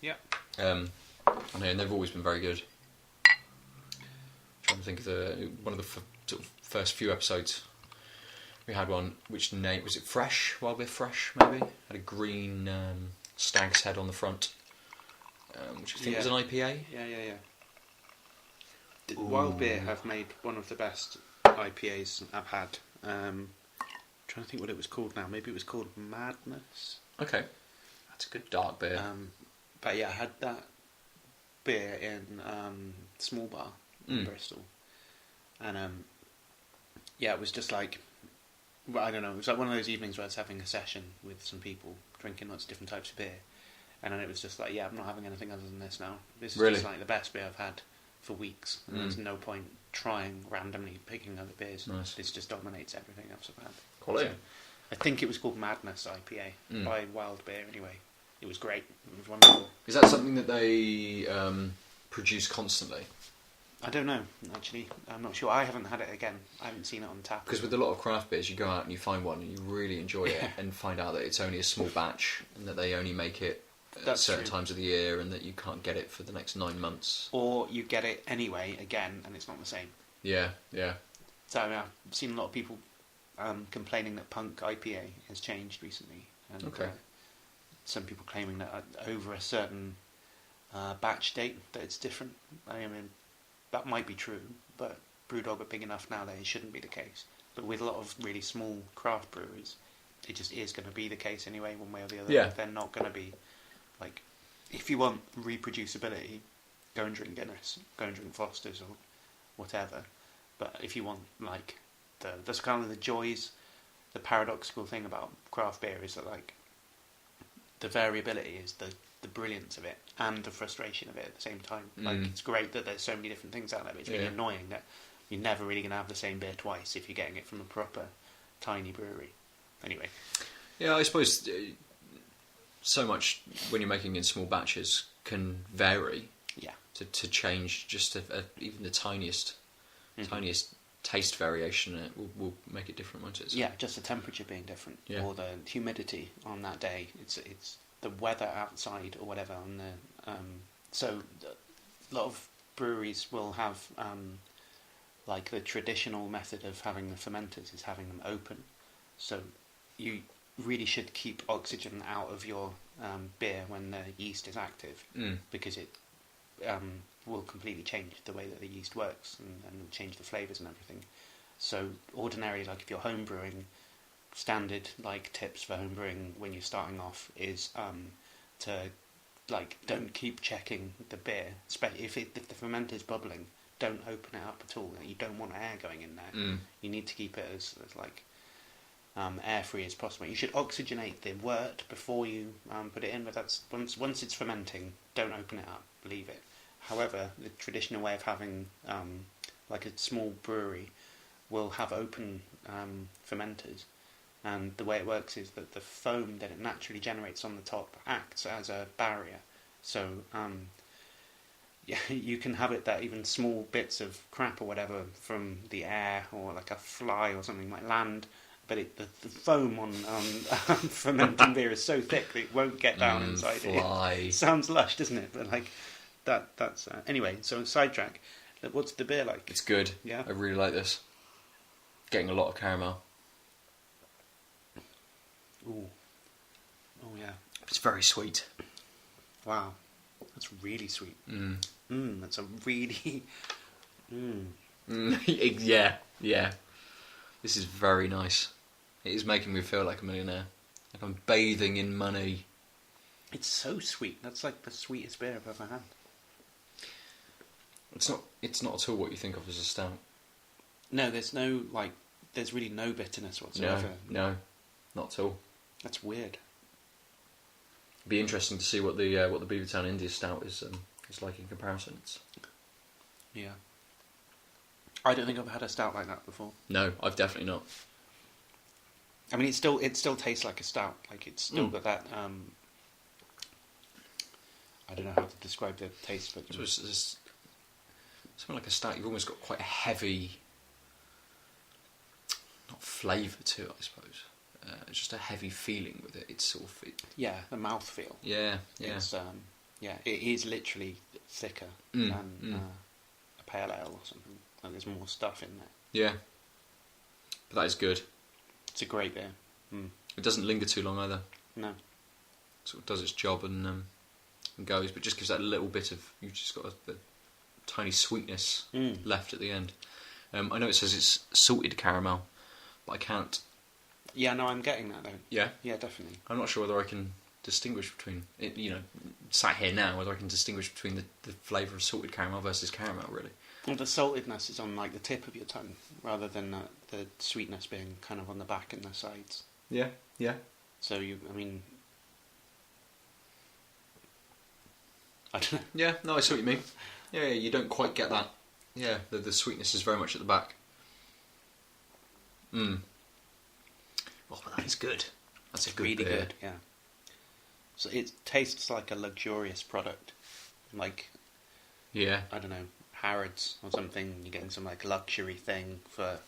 Yeah. On here, and they've always been very good. Trying to think of one of the sort of first few episodes. We had one, which name was it? Fresh, Wild Beer Fresh, maybe. Had a green stag's head on the front, which I think was an IPA. Yeah. Ooh. Wild Beer have made one of the best IPAs I've had. Trying to think what it was called now. Maybe it was called Madness. Okay, that's a good dark beer. But yeah, I had that beer in Small Bar in Bristol, and yeah, it was just like, well, I don't know, it was like one of those evenings where I was having a session with some people drinking lots of different types of beer, and then it was just like, yeah, I'm not having anything other than this now. This is Really? just like the best beer I've had for weeks, and there's no point trying randomly picking other beers. Nice. This just dominates everything else I've had. Quality. So, I think it was called Madness IPA by Wild Beer anyway. It was great. It was wonderful. Is that something that they produce constantly? I don't know, actually. I'm not sure. I haven't had it again. I haven't seen it on tap. Because with a lot of craft beers, you go out and you find one and you really enjoy it, Yeah. and find out that it's only a small batch and that they only make it at That's certain true. times of the year, and that you can't get it for the next 9 months. Or you get it anyway, again, and it's not the same. Yeah. So I mean, I've seen a lot of people complaining that Punk IPA has changed recently. And, Okay. some people claiming that over a certain batch date that it's different. I mean, that might be true, but Brewdog are big enough now that it shouldn't be the case. But with a lot of really small craft breweries, it just is going to be the case anyway, one way or the other. Yeah. They're not going to be, like, if you want reproducibility, go and drink Guinness, go and drink Foster's or whatever. But if you want, like, that's kind of the joys, the paradoxical thing about craft beer is that, like, the variability is the brilliance of it and the frustration of it at the same time. Like, it's great that there's so many different things out there, but it's really annoying that you're never really going to have the same beer twice if you're getting it from a proper tiny brewery. Anyway. Yeah, I suppose so much when you're making in small batches can vary. Yeah. To change just even the tiniest taste variation, it will make it different, won't it? So, Yeah, just the temperature being different, or the humidity on that day. It's the weather outside or whatever. On the so a lot of breweries will have like the traditional method of having the fermenters is having them open. So you really should keep oxygen out of your beer when the yeast is active, because it will completely change the way that the yeast works and change the flavours and everything. So ordinarily, like if you're home brewing, standard like tips for home brewing when you're starting off is to like don't keep checking the beer, especially if the fermenter's bubbling. don't open it up at all. You don't want air going in there. You need to keep it as like air free as possible. You should oxygenate the wort before you put it in, but that's once it's fermenting, don't open it up, leave it. However, the traditional way of having like a small brewery will have open fermenters, and the way it works is that the foam that it naturally generates on the top acts as a barrier. So yeah, you can have it that even small bits of crap or whatever from the air or like a fly or something might land, but the foam on fermenting beer is so thick that it won't get down inside fly. it. Sounds lush, doesn't it? But like that's anyway. So sidetrack. What's the beer like? It's good. Yeah, I really like this. Getting a lot of caramel. Ooh. Oh yeah. It's very sweet. Wow. That's really sweet. That's a really... Yeah. This is very nice. It is making me feel like a millionaire. Like I'm bathing in money. It's so sweet. That's like the sweetest beer I've ever had. It's not at all what you think of as a stout. No, there's really no bitterness whatsoever. No, not at all. That's weird. It'd be interesting to see what the Beavertown India Stout is like in comparison. Yeah. I don't think I've had a stout like that before. No, I've definitely not. I mean, it still tastes like a stout. Like it's still got that. I don't know how to describe the taste, but So it's something like a stout. You've almost got quite a heavy, not flavour to it, I suppose. It's just a heavy feeling with it. It's sort of the mouthfeel. Yeah. It's it is literally thicker than a pale ale or something. Like there's more stuff in there. Yeah, but that is good. It's a great beer. It doesn't linger too long either. No. Sort of does its job and goes, but just gives that little bit of, you've just got the tiny sweetness left at the end. I know it says it's salted caramel, but I can't. Yeah, no, I'm getting that though. Yeah? Yeah, definitely. I'm not sure whether I can distinguish between, sat here now, whether I can distinguish between the flavour of salted caramel versus caramel, really. Well, the saltedness is on like the tip of your tongue, rather than the sweetness being kind of on the back and the sides. Yeah. So I don't know. Yeah, no, I see what you mean. Yeah, you don't quite get that. Yeah, the sweetness is very much at the back. Oh, but that is good. That's a good really beer. good, yeah. So it tastes like a luxurious product, like Yeah. I don't know, Harrods or something. You're getting some like luxury thing for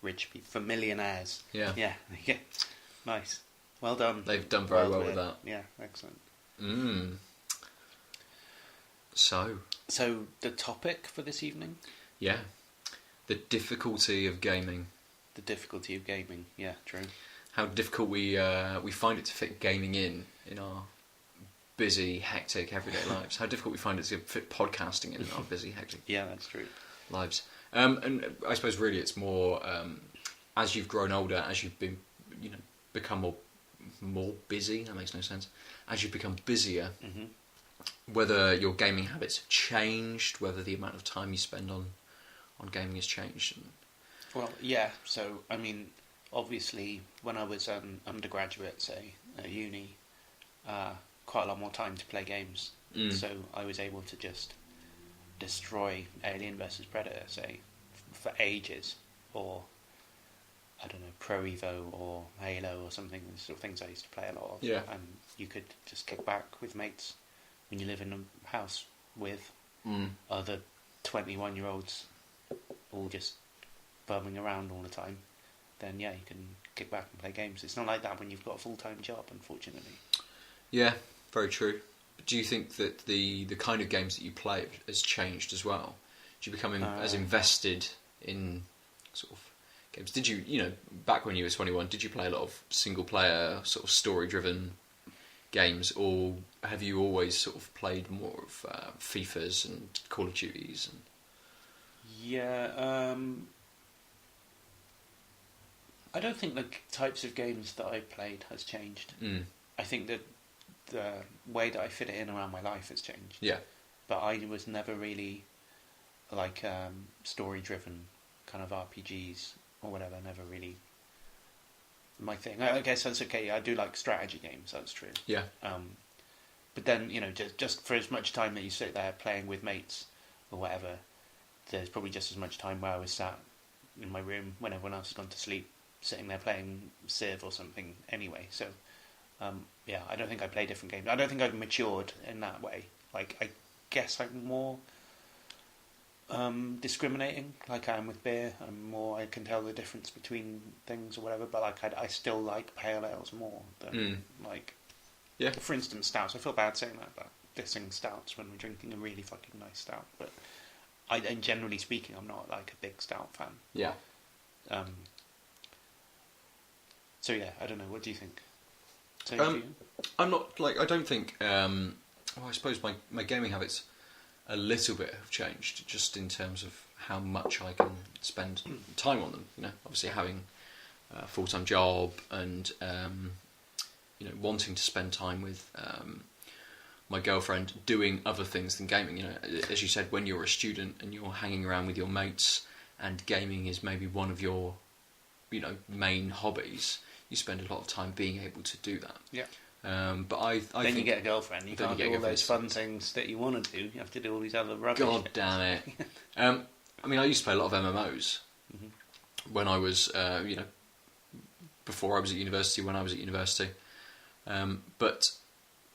rich people, for millionaires. Yeah. Yeah. Nice. Well done. They've done very well with that. Yeah, excellent. So the topic for this evening? Yeah. The difficulty of gaming. The difficulty of gaming, yeah, true. How difficult we find it to fit gaming in our busy, hectic, everyday lives. How difficult we find it to fit podcasting in our busy, hectic Yeah, that's true. lives. And I suppose really it's more as you've grown older, as you've been, become more busy. That makes no sense. As you've become busier, whether your gaming habits have changed, whether the amount of time you spend on gaming has changed. Well, yeah. So I mean, obviously, when I was undergraduate, say at uni, quite a lot more time to play games. So I was able to just destroy Alien vs Predator, say, for ages, or I don't know, Pro Evo or Halo or something. The sort of things I used to play a lot of. Yeah. And you could just kick back with mates when you live in a house with other 21-year-olds, all just bumming around all the time. Then yeah, you can kick back and play games. It's not like that when you've got a full-time job, unfortunately. Yeah, very true. But do you think that the kind of games that you play has changed as well? Do you become as invested in sort of games? Did you, back when you were 21, did you play a lot of single-player, sort of story-driven games, or have you always sort of played more of FIFAs and Call of Duties? And... Yeah, I don't think the types of games that I played has changed. I think that the way that I fit it in around my life has changed. Yeah. But I was never really like story-driven kind of RPGs or whatever. Never really my thing. I guess that's okay. I do like strategy games. That's true. Yeah. But then just for as much time that you sit there playing with mates or whatever, there's probably just as much time where I was sat in my room when everyone else has gone to sleep, sitting there playing Civ or something anyway. So, I don't think I play different games. I don't think I've matured in that way. Like, I guess I'm more discriminating, like I am with beer. I can tell the difference between things or whatever, but like I still like pale ales more than like... Yeah. For instance, stouts. I feel bad saying that, but dissing stouts when we're drinking a really fucking nice stout. But and generally speaking, I'm not like a big stout fan. Yeah. So yeah, I don't know. What do you think? Same for you? I'm not like I don't think. I suppose my gaming habits a little bit have changed, just in terms of how much I can spend time on them. Obviously having a full-time job and wanting to spend time with my girlfriend doing other things than gaming. As you said, when you're a student and you're hanging around with your mates and gaming is maybe one of your main hobbies, you spend a lot of time being able to do that. Yeah. But I then think you get a girlfriend. You can't do all those fun things that you want to do. You have to do all these other rubbish. God damn it! I used to play a lot of MMOs when I was before I was at university. When I was at university. But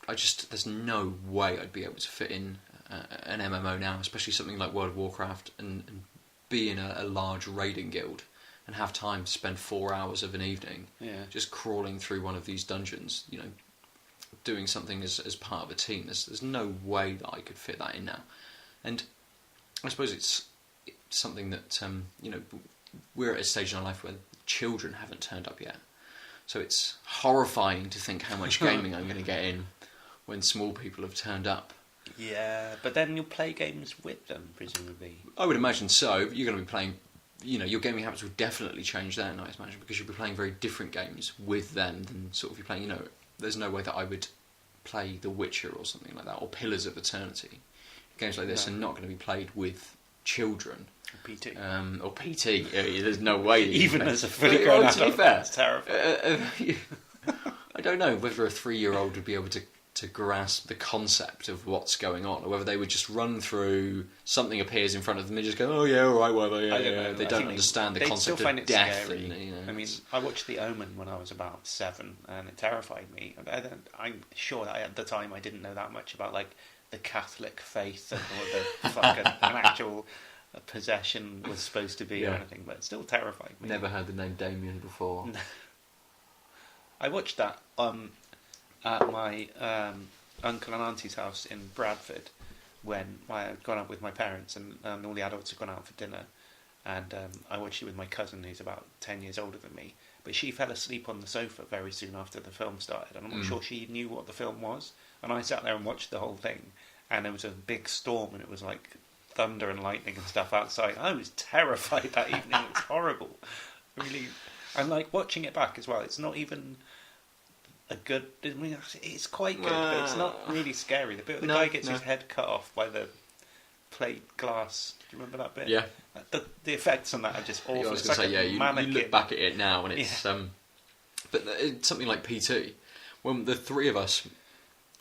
there's no way I'd be able to fit in an MMO now, especially something like World of Warcraft, and be in a large raiding guild and have time to spend 4 hours of an evening just crawling through one of these dungeons, doing something as part of a team. There's no way that I could fit that in now. And I suppose it's something that, we're at a stage in our life where children haven't turned up yet. So it's horrifying to think how much gaming I'm going to get in when small people have turned up. Yeah, but then you'll play games with them, presumably. I would imagine so. You're going to be playing, your gaming habits will definitely change there, I imagine, because you'll be playing very different games with them than sort of you're playing, there's no way that I would play The Witcher or something like that, or Pillars of Eternity. Games like this are not going to be played with children. Or PT. Or PT. There's no way. Even as a fully grown adult, to be fair, it's terrifying. I don't know whether a 3-year-old would be able to grasp the concept of what's going on, or whether they would just run through, something appears in front of them, and they just go, "Oh yeah, all right, whatever." Yeah, I don't know. They don't understand the concept of death. Scary. And, I watched The Omen when I was about 7, and it terrified me. I'm sure that at the time I didn't know that much about like the Catholic faith and what the fuck an actual possession was supposed to be or anything, but it still terrified me. Never heard the name Damien before. I watched that at my uncle and auntie's house in Bradford when I had gone out with my parents and all the adults had gone out for dinner, and I watched it with my cousin who's about 10 years older than me, but she fell asleep on the sofa very soon after the film started, and I'm not sure she knew what the film was, and I sat there and watched the whole thing, and there was a big storm and it was like thunder and lightning and stuff outside. I was terrified that evening. It was horrible. Really, and like watching it back as well, it's not even a good... it's quite good, but it's not really scary. The bit where the guy gets his head cut off by the plate glass. Do you remember that bit? Yeah. The effects on that are just awful. I was going to say, you look back at it now and it's... but it's something like PT. When the three of us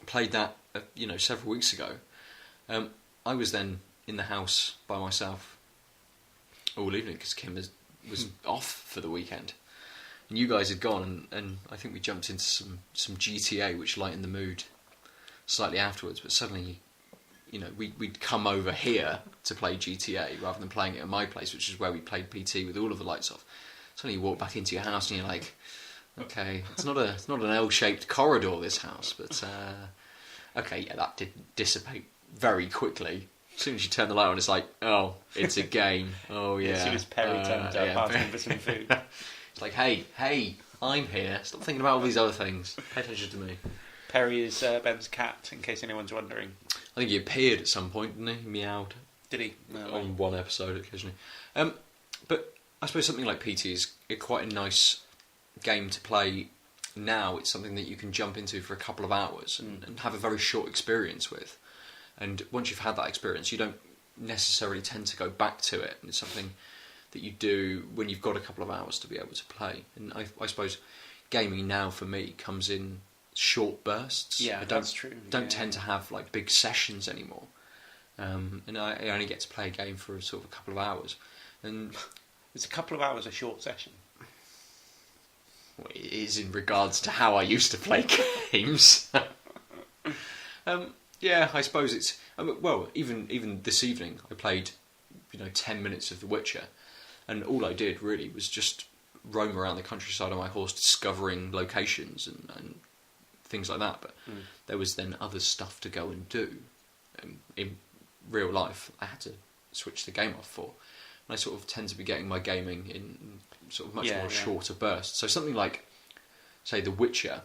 played that, several weeks ago, I was then in the house by myself all evening because Kim was off for the weekend. And you guys had gone, and I think we jumped into some GTA, which lightened the mood slightly afterwards. But suddenly, we'd come over here to play GTA rather than playing it at my place, which is where we played PT with all of the lights off. Suddenly, you walk back into your house, and you're like, okay, it's not an L-shaped corridor, this house, but okay, yeah, that did dissipate very quickly. As soon as you turn the light on, it's like, oh, it's a game. Oh yeah. As soon as Perry turns up asking for some food. It's like, hey, I'm here. Stop thinking about all these other things. Pay attention to me. Perry is Ben's cat, in case anyone's wondering. I think he appeared at some point, didn't he? Meowed. Did he? No, on one episode occasionally. But I suppose something like PT is quite a nice game to play now. It's something that you can jump into for a couple of hours and have a very short experience with. And once you've had that experience, you don't necessarily tend to go back to it, and it's something that you do when you've got a couple of hours to be able to play. And I suppose gaming now for me comes in short bursts. Yeah, that's true. Don't tend to have like big sessions anymore, and I only get to play a game for sort of a couple of hours. And it's a couple of hours a short session. Well, it is in regards to how I used to play games. Yeah, I suppose it's well. Even this evening, I played 10 minutes of The Witcher, and all I did really was just roam around the countryside on my horse, discovering locations and things like that. But there was then other stuff to go and do. In real life, I had to switch the game off for. And I sort of tend to be getting my gaming in sort of much more shorter bursts. So something like, say, The Witcher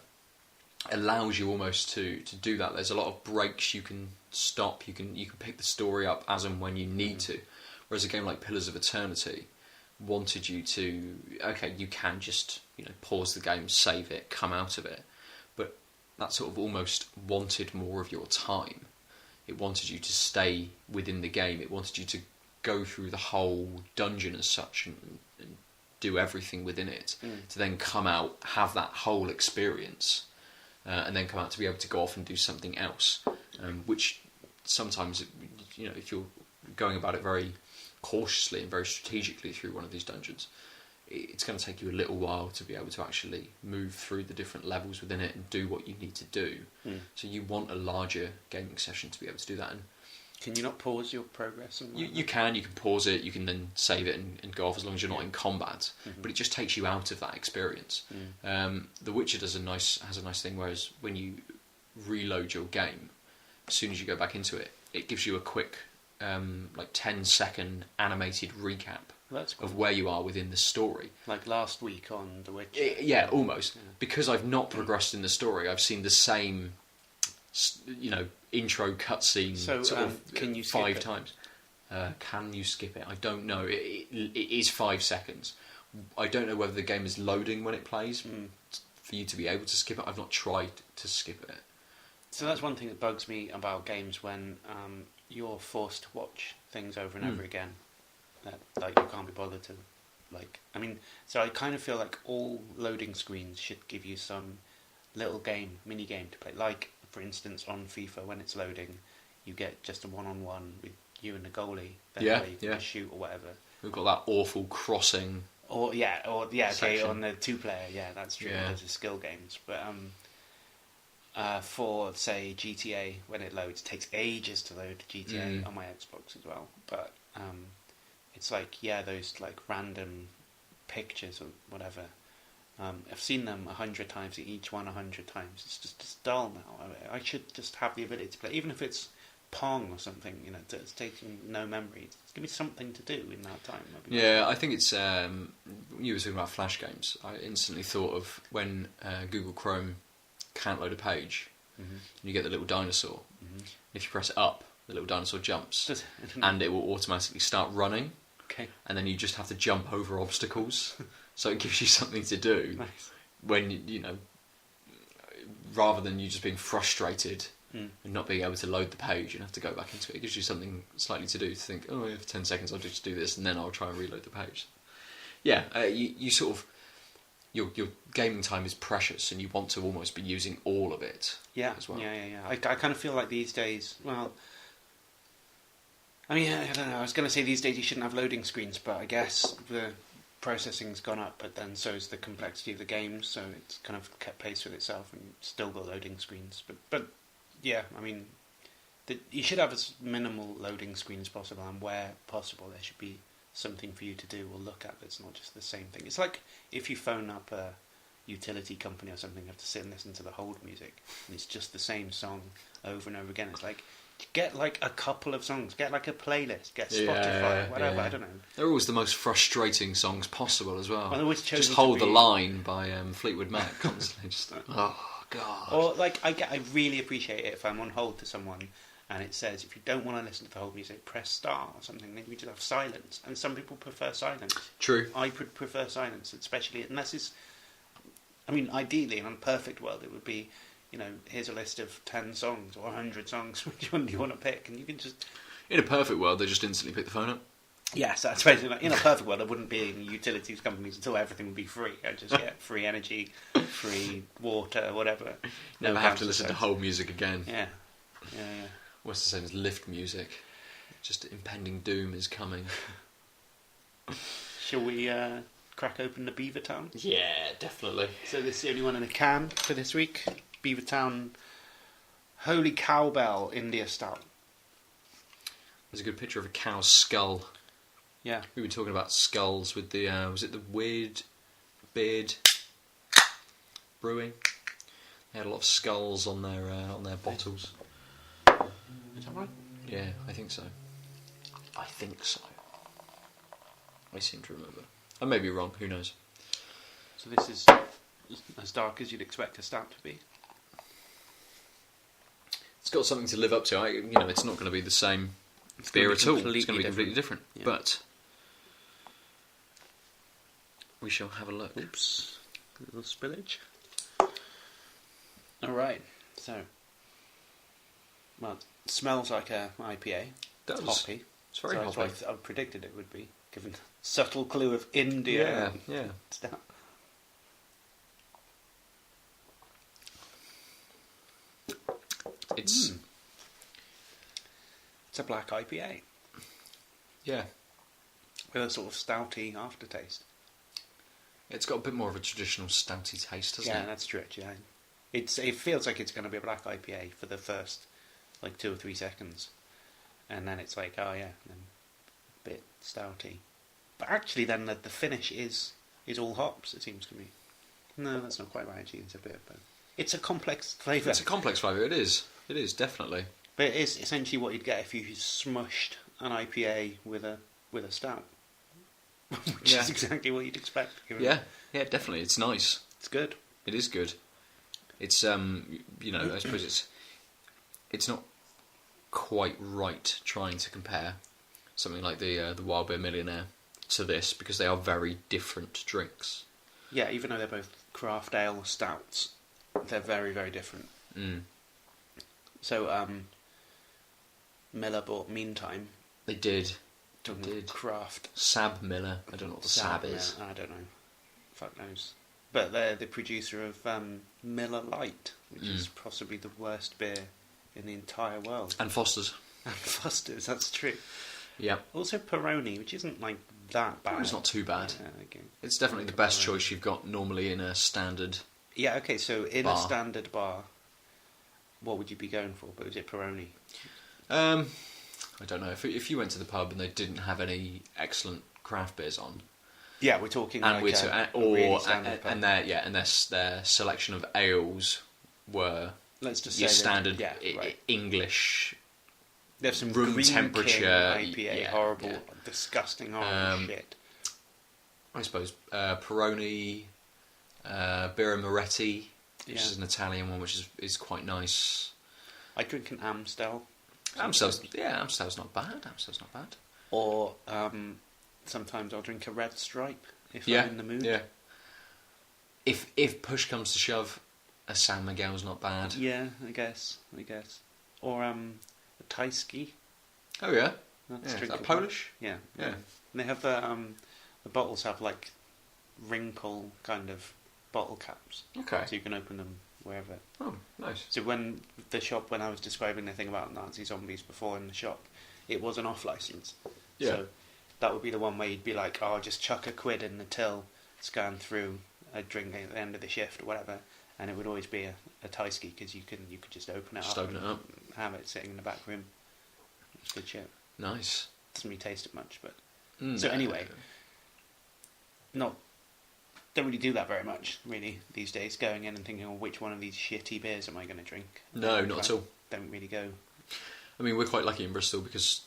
allows you almost to do that. There's a lot of breaks you can stop. You can pick the story up as and when you need to. Whereas a game like Pillars of Eternity wanted you to, okay, you can just pause the game, save it, come out of it, but that sort of almost wanted more of your time. It wanted you to stay within the game. It wanted you to go through the whole dungeon as such and do everything within it, to then come out, have that whole experience, and then come out to be able to go off and do something else, which sometimes, if you're going about it very cautiously and very strategically through one of these dungeons, it's going to take you a little while to be able to actually move through the different levels within it and do what you need to do. So you want a larger gaming session to be able to do that. And can you not pause your progress? You can pause it, you can then save it and go off as long as you're not in combat, but it just takes you out of that experience. The Witcher has a nice thing, whereas when you reload your game, as soon as you go back into it, it gives you a quick 10-second animated recap of where you are within the story. Like last week on The Witcher. Yeah, almost. Yeah. Because I've not progressed in the story, I've seen the same, intro cutscene can you skip 5 times. Can you skip it? I don't know. It is 5 seconds. I don't know whether the game is loading when it plays for you to be able to skip it. I've not tried to skip it. So that's one thing that bugs me about games when you're forced to watch things over and over again. That you can't be bothered to. So I kind of feel like all loading screens should give you some little mini game to play. Like, for instance, on FIFA, when it's loading, you get just a one-on-one with you and the goalie. Then you can shoot or whatever. We've got that awful crossing. Okay, on the 2-player, that's true. Yeah. There's the skill games, but for say GTA, when it loads, it takes ages to load GTA on my Xbox as well. But it's those random pictures or whatever. I've seen them 100 times, each one 100 times. It's dull now. I should just have the ability to play, even if it's Pong or something. It's taking no memory. Give me something to do in that time. Yeah, I think it's. You were talking about Flash games. I instantly thought of when Google Chrome can't load a page, and you get the little dinosaur. If you press it up, the little dinosaur jumps, and it will automatically start running. Okay. And then you just have to jump over obstacles, so it gives you something to do. Nice. When rather than you just being frustrated and not being able to load the page and have to go back into it, it gives you something slightly to do. To think, for 10 seconds I'll just do this, and then I'll try and reload the page. Yeah, you sort of. Your gaming time is precious, and you want to almost be using all of it. Yeah, as well. Yeah. I kind of feel like these days. Well, I don't know. I was going to say these days you shouldn't have loading screens, but I guess the processing's gone up, but then so's the complexity of the games, so it's kind of kept pace with itself, and still got loading screens. But yeah, you should have as minimal loading screen as possible, and where possible, there should be something for you to do or look at that's not just the same thing. It's like if you phone up a utility company or something, you have to sit and listen to the hold music, and it's just the same song over and over again. It's like, get a couple of songs, get a playlist, get Spotify, whatever. I don't know. They're always the most frustrating songs possible as well. Just Hold the Line by Fleetwood Mac constantly. Just oh god. Or I really appreciate it if I'm on hold to someone and it says, if you don't want to listen to the whole music, press star or something. Then we just have silence. And some people prefer silence. True. I prefer silence, especially unless it's. Ideally, in a perfect world, it would be, here's a list of 10 songs or 100 songs. Which one do you want to pick? And you can just In a perfect world, they just instantly pick the phone up. Yes, that's basically like, in a perfect world, there wouldn't be any utilities companies until everything would be free. I'd just get free energy, free water, whatever. Never have to listen to whole music again. Yeah. What's the same as lift music? Just impending doom is coming. Shall we crack open the Beavertown? Yeah, definitely. So this is the only one in a can for this week. Beavertown Holy Cowbell India Stout. There's a good picture of a cow's skull. Yeah. We were talking about skulls with the, was it the Weird Beard Brewing? They had a lot of skulls on their bottles. Is that right? Yeah, I think so. I seem to remember. I may be wrong, who knows. So this is as dark as you'd expect a stout to be. It's got something to live up to. It's not going to be the same beer at all. It's going to be completely different. Yeah. But we shall have a look. Oops, a little spillage. All right, so it smells like a IPA. It does. It's hoppy. It's very hoppy. That's what I predicted it would be, given the subtle clue of India. Yeah. Stout. It's a black IPA. Yeah. With a sort of stouty aftertaste. It's got a bit more of a traditional stouty taste, doesn't it? Yeah, that's true. Yeah. It feels like it's going to be a black IPA for the first 2 or 3 seconds, and then it's like, oh yeah, then a bit stouty. But actually, then the finish is all hops. It seems to me. No, that's not quite right. Actually, it's a bit, but it's a complex flavour. It's a complex flavour. It is. It is definitely. But it is essentially what you'd get if you smushed an IPA with a stout, which is exactly what you'd expect. Yeah, definitely. It's nice. It's good. It is good. It's I suppose it's not quite right trying to compare something like the Wild Beer Millionaire to this, because they are very different drinks. Yeah, even though they're both craft ale stouts, they're very, very different. Mm. So, Miller bought Meantime. They did. Craft. SABMiller. I don't know what the Sab is. I don't know. Fuck knows. But they're the producer of Miller Lite, which is possibly the worst beer in the entire world. And Foster's. And Foster's, that's true. Yeah. Also Peroni, which isn't that bad. It's not too bad. Yeah, okay. It's definitely the best choice you've got normally in a standard. Yeah, okay, so in bar. A standard bar, what would you be going for? But was it Peroni? I don't know. If you went to the pub and they didn't have any excellent craft beers on, yeah, we're talking and really their selection of ales were, let's just your say standard right. English. There's some room Green temperature King IPA, horrible, disgusting, horrible shit. I suppose Peroni, Birra Moretti, which is an Italian one, which is quite nice. I drink an Amstel. Amstel's not bad. Or sometimes I'll drink a Red Stripe if I'm in the mood. Yeah. If push comes to shove, a San Miguel's not bad. Yeah, I guess. Or a Tyskie. Oh yeah. That's Is that drinkable. Polish? Yeah. And they have the bottles have wrinkle kind of bottle caps. Okay. So you can open them wherever. Oh, nice. So when I was describing the thing about Nazi zombies before in the shop, it was an off license. Yeah. So that would be the one where you'd be like, oh, just chuck £1 in the till, scan through a drink at the end of the shift or whatever, and it would always be a Tyskie because you could just open it up. And have it sitting in the back room. It's good shit. Nice. Doesn't really taste it much, but so anyway, don't really do that very much really these days. Going in and thinking, oh, which one of these shitty beers am I going to drink? No, not at all. Don't really go. I mean, we're quite lucky in Bristol because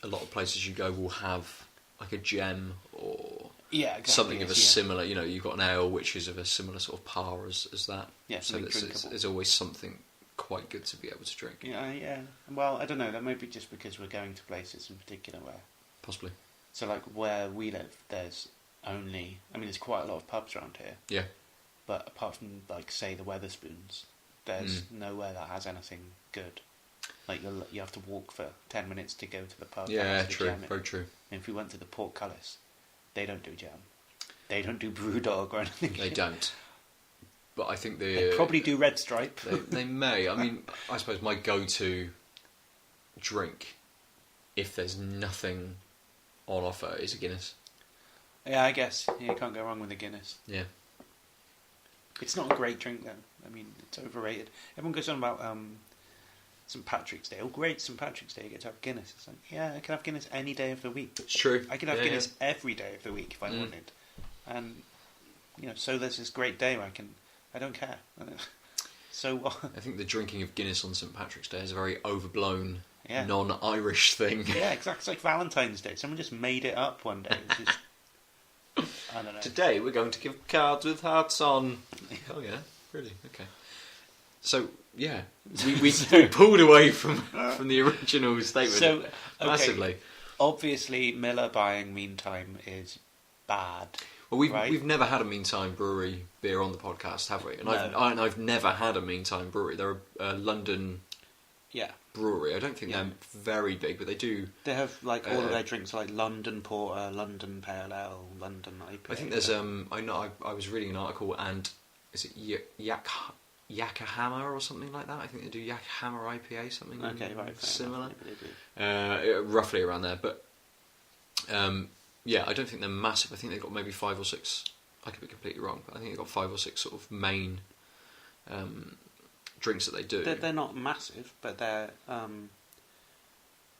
a lot of places you go will have like a gem or something of a similar. You've got an ale which is of a similar sort of par as that. Yeah, so there's always something quite good to be able to drink. Yeah. Well, I don't know. That may be just because we're going to places in particular where possibly. So where we live, there's quite a lot of pubs around here. Yeah. But apart from say the Weatherspoons, there's nowhere that has anything good. Like you have to walk for 10 minutes to go to the pub. Yeah, to true, jam it. very true. And if we went to the portcullis, they don't do jam. They don't do Brewdog or anything. They don't. But I think they probably do Red Stripe. They may. I mean, I suppose my go-to drink, if there's nothing on offer, is a Guinness. Yeah, I guess. Yeah, you can't go wrong with a Guinness. Yeah. It's not a great drink, though. I mean, it's overrated. Everyone goes on about St. Patrick's Day. Oh, great, St. Patrick's Day, you get to have Guinness. It's like, yeah, I can have Guinness any day of the week. It's true. I can have Guinness every day of the week if I wanted. And, so there's this great day where I don't care. So what? I think the drinking of Guinness on St. Patrick's Day is a very overblown, yeah. non-Irish thing. Yeah, exactly. It's like Valentine's Day. Someone just made it up one day. It's just, I don't know. Today we're going to give cards with hearts on. Oh yeah, really? Okay. So yeah, we pulled away from the original statement massively. Obviously, Miller buying Meantime is bad. Well, we've never had a Meantime Brewery beer on the podcast, have we? And no. I've never had a Meantime Brewery. They're a London brewery. I don't think they're very big, but they do. They have like all of their drinks, like London Porter, London Pale Ale, London IPA. I think there's I was reading an article, and is it Yakahama or something like that? I think they do Yakahama IPA, something similar. Roughly around there, but I don't think they're massive. I think they've got maybe 5 or 6. I could be completely wrong, but I think they've got 5 or 6 sort of main drinks that they do. They're not massive, but they're.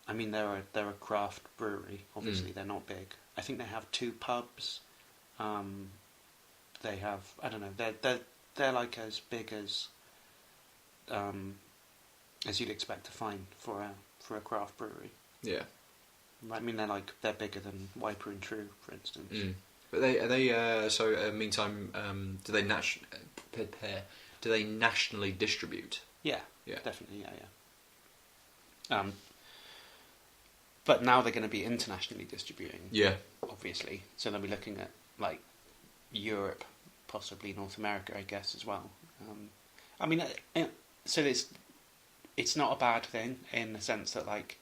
They're a craft brewery. Obviously, they're not big. I think they have 2 pubs. They have, I don't know. They're like as big as you'd expect to find for a craft brewery. Yeah. I mean, they're bigger than Wiper and True, for instance. But meantime, do they nationally distribute? Yeah, definitely, yeah. But now they're going to be internationally distributing. Yeah, obviously. So they'll be looking at like Europe, possibly North America, I guess, as well. So it's not a bad thing in the sense that like.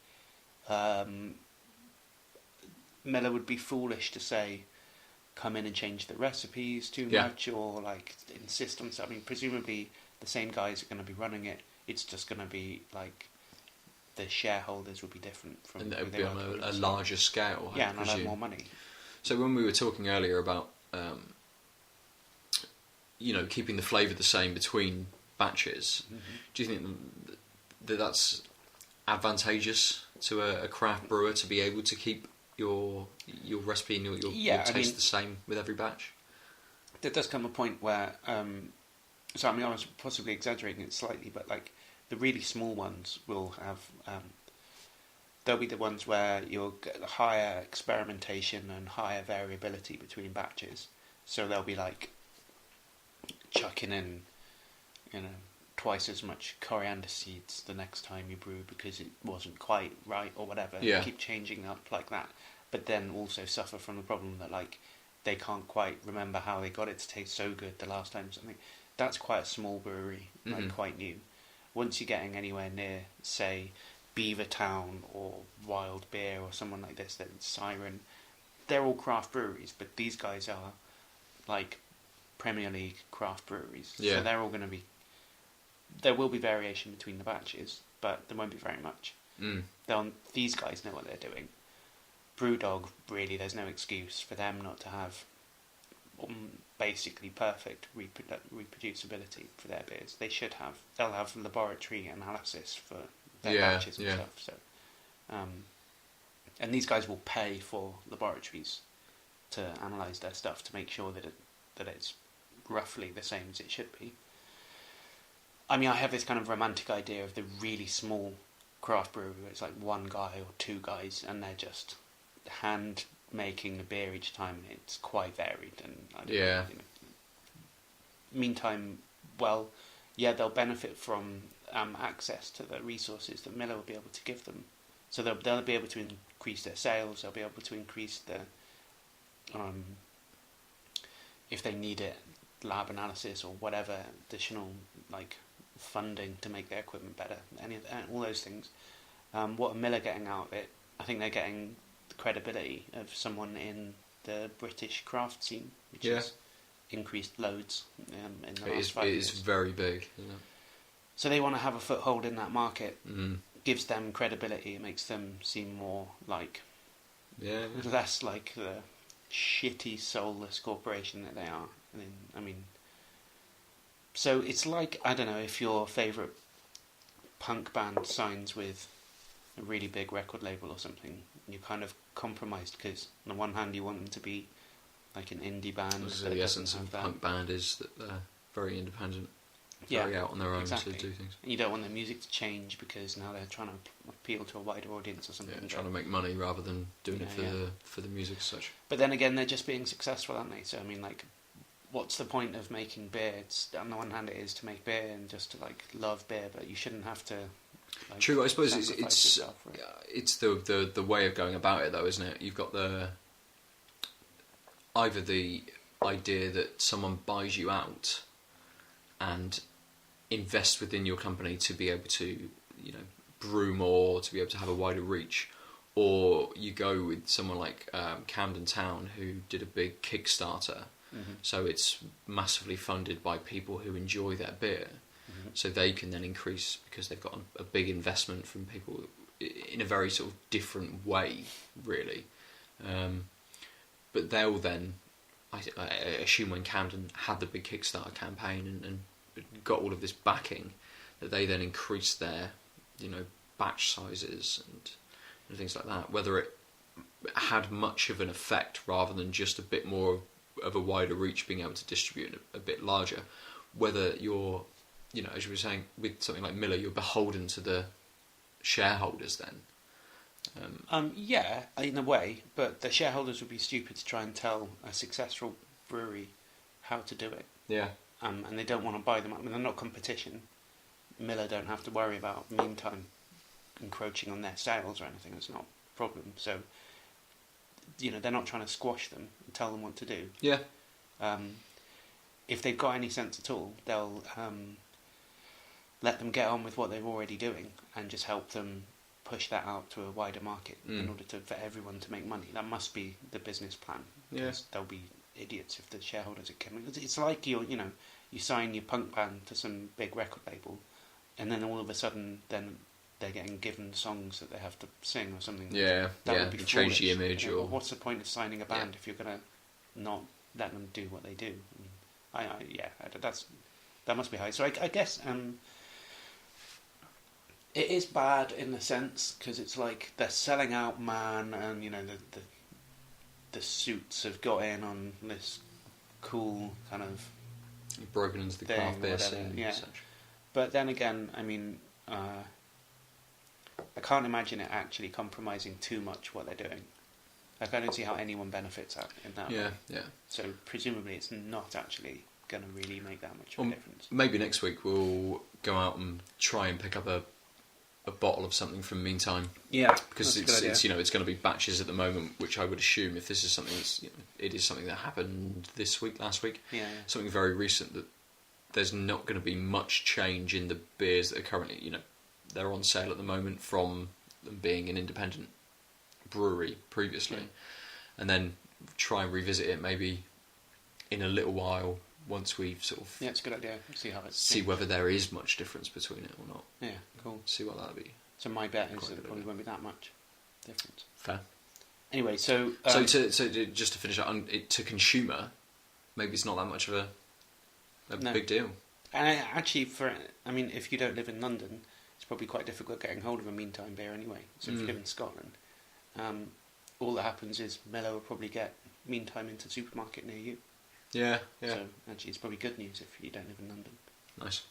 Miller would be foolish to say, come in and change the recipes too much, or like insist on something. Presumably, the same guys are going to be running it. It's just going to be like the shareholders will be different from. And it would be on a larger scale. And I'll have more money. So when we were talking earlier about, keeping the flavour the same between batches, do you think that that's advantageous to a craft brewer to be able to keep your recipe and your taste the same with every batch? There does come a point where, I was possibly exaggerating it slightly, but like the really small ones will have, they'll be the ones where you'll get higher experimentation and higher variability between batches. So they'll be like chucking in, twice as much coriander seeds the next time you brew because it wasn't quite right or whatever. Yeah. Keep changing up like that. But then also suffer from the problem that like they can't quite remember how they got it to taste so good the last time. Something that's quite a small brewery, like quite new. Once you're getting anywhere near, say, Beavertown or Wild Beer or someone like this, then Siren, they're all craft breweries, but these guys are like Premier League craft breweries. Yeah. So they're all going to be. There will be variation between the batches, but there won't be very much. These guys know what they're doing. Brewdog, really, there's no excuse for them not to have basically perfect reproducibility for their beers. They should have. They'll have laboratory analysis for their batches and stuff. So, and these guys will pay for laboratories to analyse their stuff to make sure that it's roughly the same as it should be. I mean, I have this kind of romantic idea of the really small craft brewery where it's like one guy or 2 guys and they're just hand making the beer each time. It's quite varied and I don't know. Meantime, they'll benefit from access to the resources that Miller will be able to give them. So they'll be able to increase their sales. They'll be able to increase the if they need it, lab analysis or whatever additional like funding to make their equipment better, all those things. What are Miller getting out of it? I think they're getting the credibility of someone in the British craft scene, which has increased loads in the last 5 years. It is very big. Yeah. So they want to have a foothold in that market. Mm. Gives them credibility. It makes them seem more like, less like the shitty, soulless corporation that they are. I mean, so it's like, I don't know, if your favourite punk band signs with a really big record label or something, you're kind of compromised because on the one hand you want them to be like an indie band. So the essence of a punk band is that they're very independent, very out on their own to do things. And you don't want their music to change because now they're trying to appeal to a wider audience or something. Yeah, trying to make money rather than doing it for the music as such. But then again, they're just being successful, aren't they? So I mean, like, what's the point of making beer? On the one hand, it is to make beer and just to like love beer, but you shouldn't have to. Like, true, I suppose it's the way of going about it, though, isn't it? You've got either the idea that someone buys you out and invest within your company to be able to, brew more, to be able to have a wider reach, or you go with someone like Camden Town, who did a big Kickstarter. Mm-hmm. So it's massively funded by people who enjoy their beer. Mm-hmm. So they can then increase because they've got a big investment from people in a very sort of different way, really. But they'll then, I assume, when Camden had the big Kickstarter campaign and got all of this backing, that they then increased their, batch sizes and things like that. Whether it had much of an effect rather than just a bit more of a wider reach, being able to distribute a bit larger. Whether you're, as you were saying, with something like Miller, you're beholden to the shareholders then. Yeah, in a way, but the shareholders would be stupid to try and tell a successful brewery how to do it. Yeah. And they don't want to buy them up. I mean, they're not competition. Miller don't have to worry about Meantime encroaching on their sales or anything. It's not a problem. So, they're not trying to squash them and tell them what to do. Yeah. If they've got any sense at all, they'll let them get on with what they're already doing and just help them push that out to a wider market in order for everyone to make money. That must be the business plan. Yeah. They'll be idiots if the shareholders are coming. It's like you sign your punk band to some big record label, and then all of a sudden, then they're getting given songs that they have to sing or something. Yeah, that would be change the foolish. image. Or what's the point of signing a band if you're going to not let them do what they do? That must be high. So I guess it is bad in the sense because it's like they're selling out, man, and the suits have got in on this cool kind of broken into the craft beer scene. Yeah. And such. But then again, I mean, I can't imagine it actually compromising too much what they're doing. Like, I don't see how anyone benefits in that way. Yeah. So presumably it's not actually going to really make that much of a difference. Maybe next week we'll go out and try and pick up a bottle of something from Meantime. Yeah, because it's it's going to be batches at the moment, which I would assume, if this is something it is something that happened last week, something very recent, that there's not going to be much change in the beers that are currently they're on sale at the moment from them being an independent brewery previously, and then try and revisit it maybe in a little while once we've sort of it's a good idea. See whether there is much difference between it or not. Yeah, cool. See what that'll be. So my bet is that it probably won't be that much difference. Fair. Anyway, so just to finish up, to consumer, maybe it's not that much of a big deal. And actually, if you don't live in London, it's probably quite difficult getting hold of a Meantime beer anyway. So if you live in Scotland, all that happens is Miller will probably get Meantime into the supermarket near you. Yeah. So actually, it's probably good news if you don't live in London. Nice.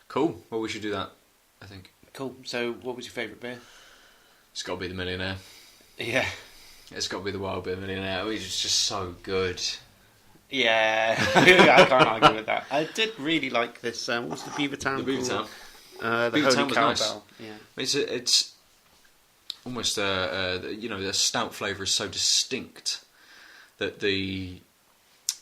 Cool. Well, we should do that, I think. Cool. So, what was your favourite beer? It's got to be the Millionaire. Yeah. It's got to be the Wild Beer Millionaire. It's just so good. Yeah, I can't argue with that. I did really like this. What's the Beavertown? The Beavertown. The Beavertown Holy was Cowbell. nice. Yeah. It's almost the stout flavour is so distinct that the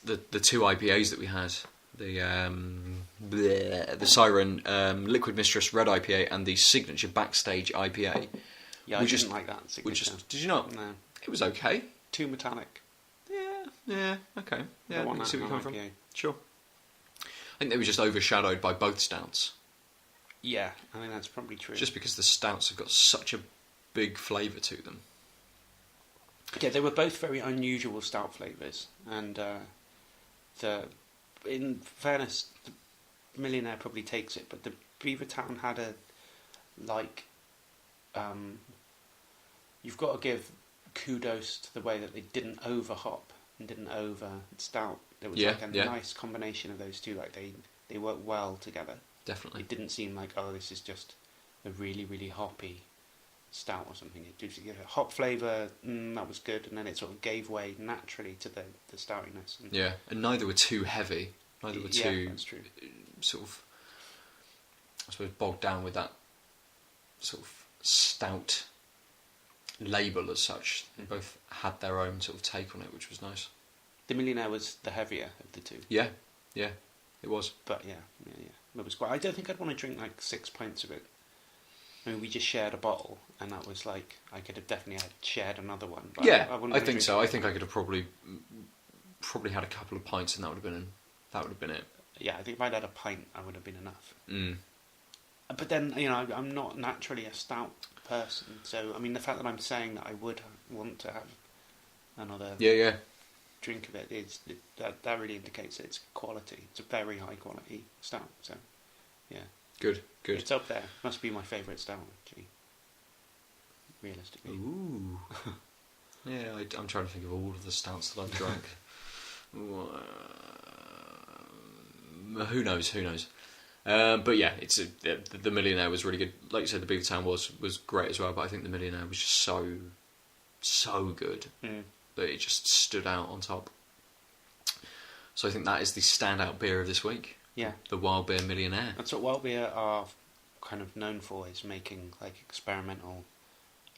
two IPAs that we had the Siren Liquid Mistress Red IPA and the Signature Backstage IPA. Yeah, I didn't like that signature. Did you not? No. It was okay. Too metallic. Yeah, okay. Yeah, I can see where you're coming from. Sure. I think they were just overshadowed by both stouts. Yeah, I think that's probably true. Just because the stouts have got such a big flavour to them. Yeah, they were both very unusual stout flavours, and in fairness, the Millionaire probably takes it, but the Beavertown had you've got to give kudos to the way that they didn't over hop and didn't over stout. There was a nice combination of those two. Like they worked well together. Definitely. It didn't seem like, oh, this is just a really, really hoppy stout or something. It did a hop flavour, that was good, and then it sort of gave way naturally to the stoutiness. And neither were too heavy. Neither were too that's true. Sort of, I suppose, bogged down with that sort of stout label as such. They both had their own sort of take on it, which was nice. The Millionaire was the heavier of the two. Yeah, it was. But yeah. It was quite. I don't think I'd want to drink like 6 pints of it. I mean, we just shared a bottle, and that was like I could have definitely shared another one. But I think so. I think I could have probably had a couple of pints, and that would have been it. Yeah, I think if I'd had a pint, I would have been enough. But then, I'm not naturally a stout person, so I mean, the fact that I'm saying that I would want to have another drink of it that really indicates that it's quality. It's a very high quality stout. So, yeah. Good. It's up there. Must be my favourite stout, actually. Realistically. Ooh. Yeah, I'm trying to think of all of the stouts that I've drank. Who knows? But yeah, the Millionaire was really good. Like you said, the Beavertown was great as well. But I think the Millionaire was just so good that it just stood out on top. So I think that is the standout beer of this week. Yeah, the Wild Beer Millionaire. That's what Wild Beer are kind of known for, is making like experimental,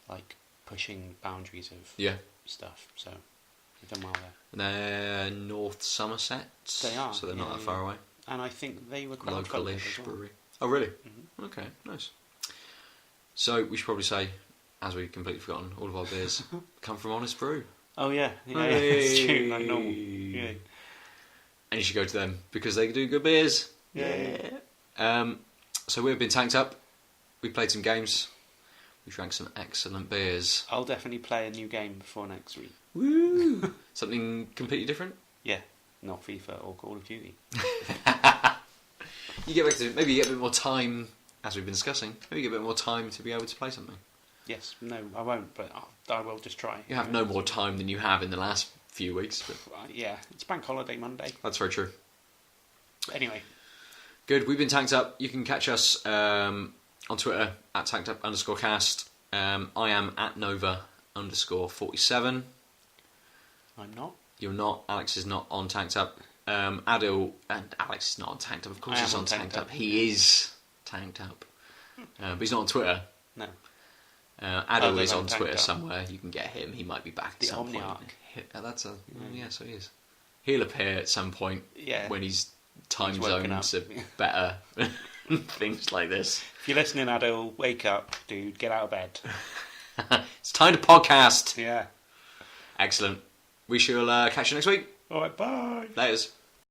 like pushing boundaries of stuff. So they've done well there. And they're North Somerset. They are, so they're not that far away. And I think they were local-ish well. brewery. Oh, really? Mm-hmm. Okay, nice. So we should probably say, as we've completely forgotten, all of our beers come from Honest Brew. Oh yeah, it's true, like normal. Yeah. And you should go to them because they do good beers. Yeah. So we've been tanked up. We played some games. We drank some excellent beers. I'll definitely play a new game before next week. Woo! Something completely different? Yeah, not FIFA or Call of Duty. You get back to maybe you get a bit more time, as we've been discussing. Maybe you get a bit more time to be able to play something. Yes, no, I won't, but I will just try. You have no more time than you have in the last few weeks. But yeah, it's Bank Holiday Monday. That's very true. Anyway. Good, we've been tanked up. You can catch us on Twitter at tankedup_cast. I am at Nova_47. I'm not. You're not. Alex is not on tanked up. Adil and Alex is not on tanked up. Of course he's on tanked up. He is tanked up. But he's not on Twitter. No. Adil is on Twitter somewhere. You can get him. He might be back at some point. That's a so he is. He'll appear at some point when his time zones are better. Things like this. If you're listening, Adil, wake up, dude. Get out of bed. It's time to podcast. Yeah. Excellent. We shall catch you next week. All right. Bye. Laters.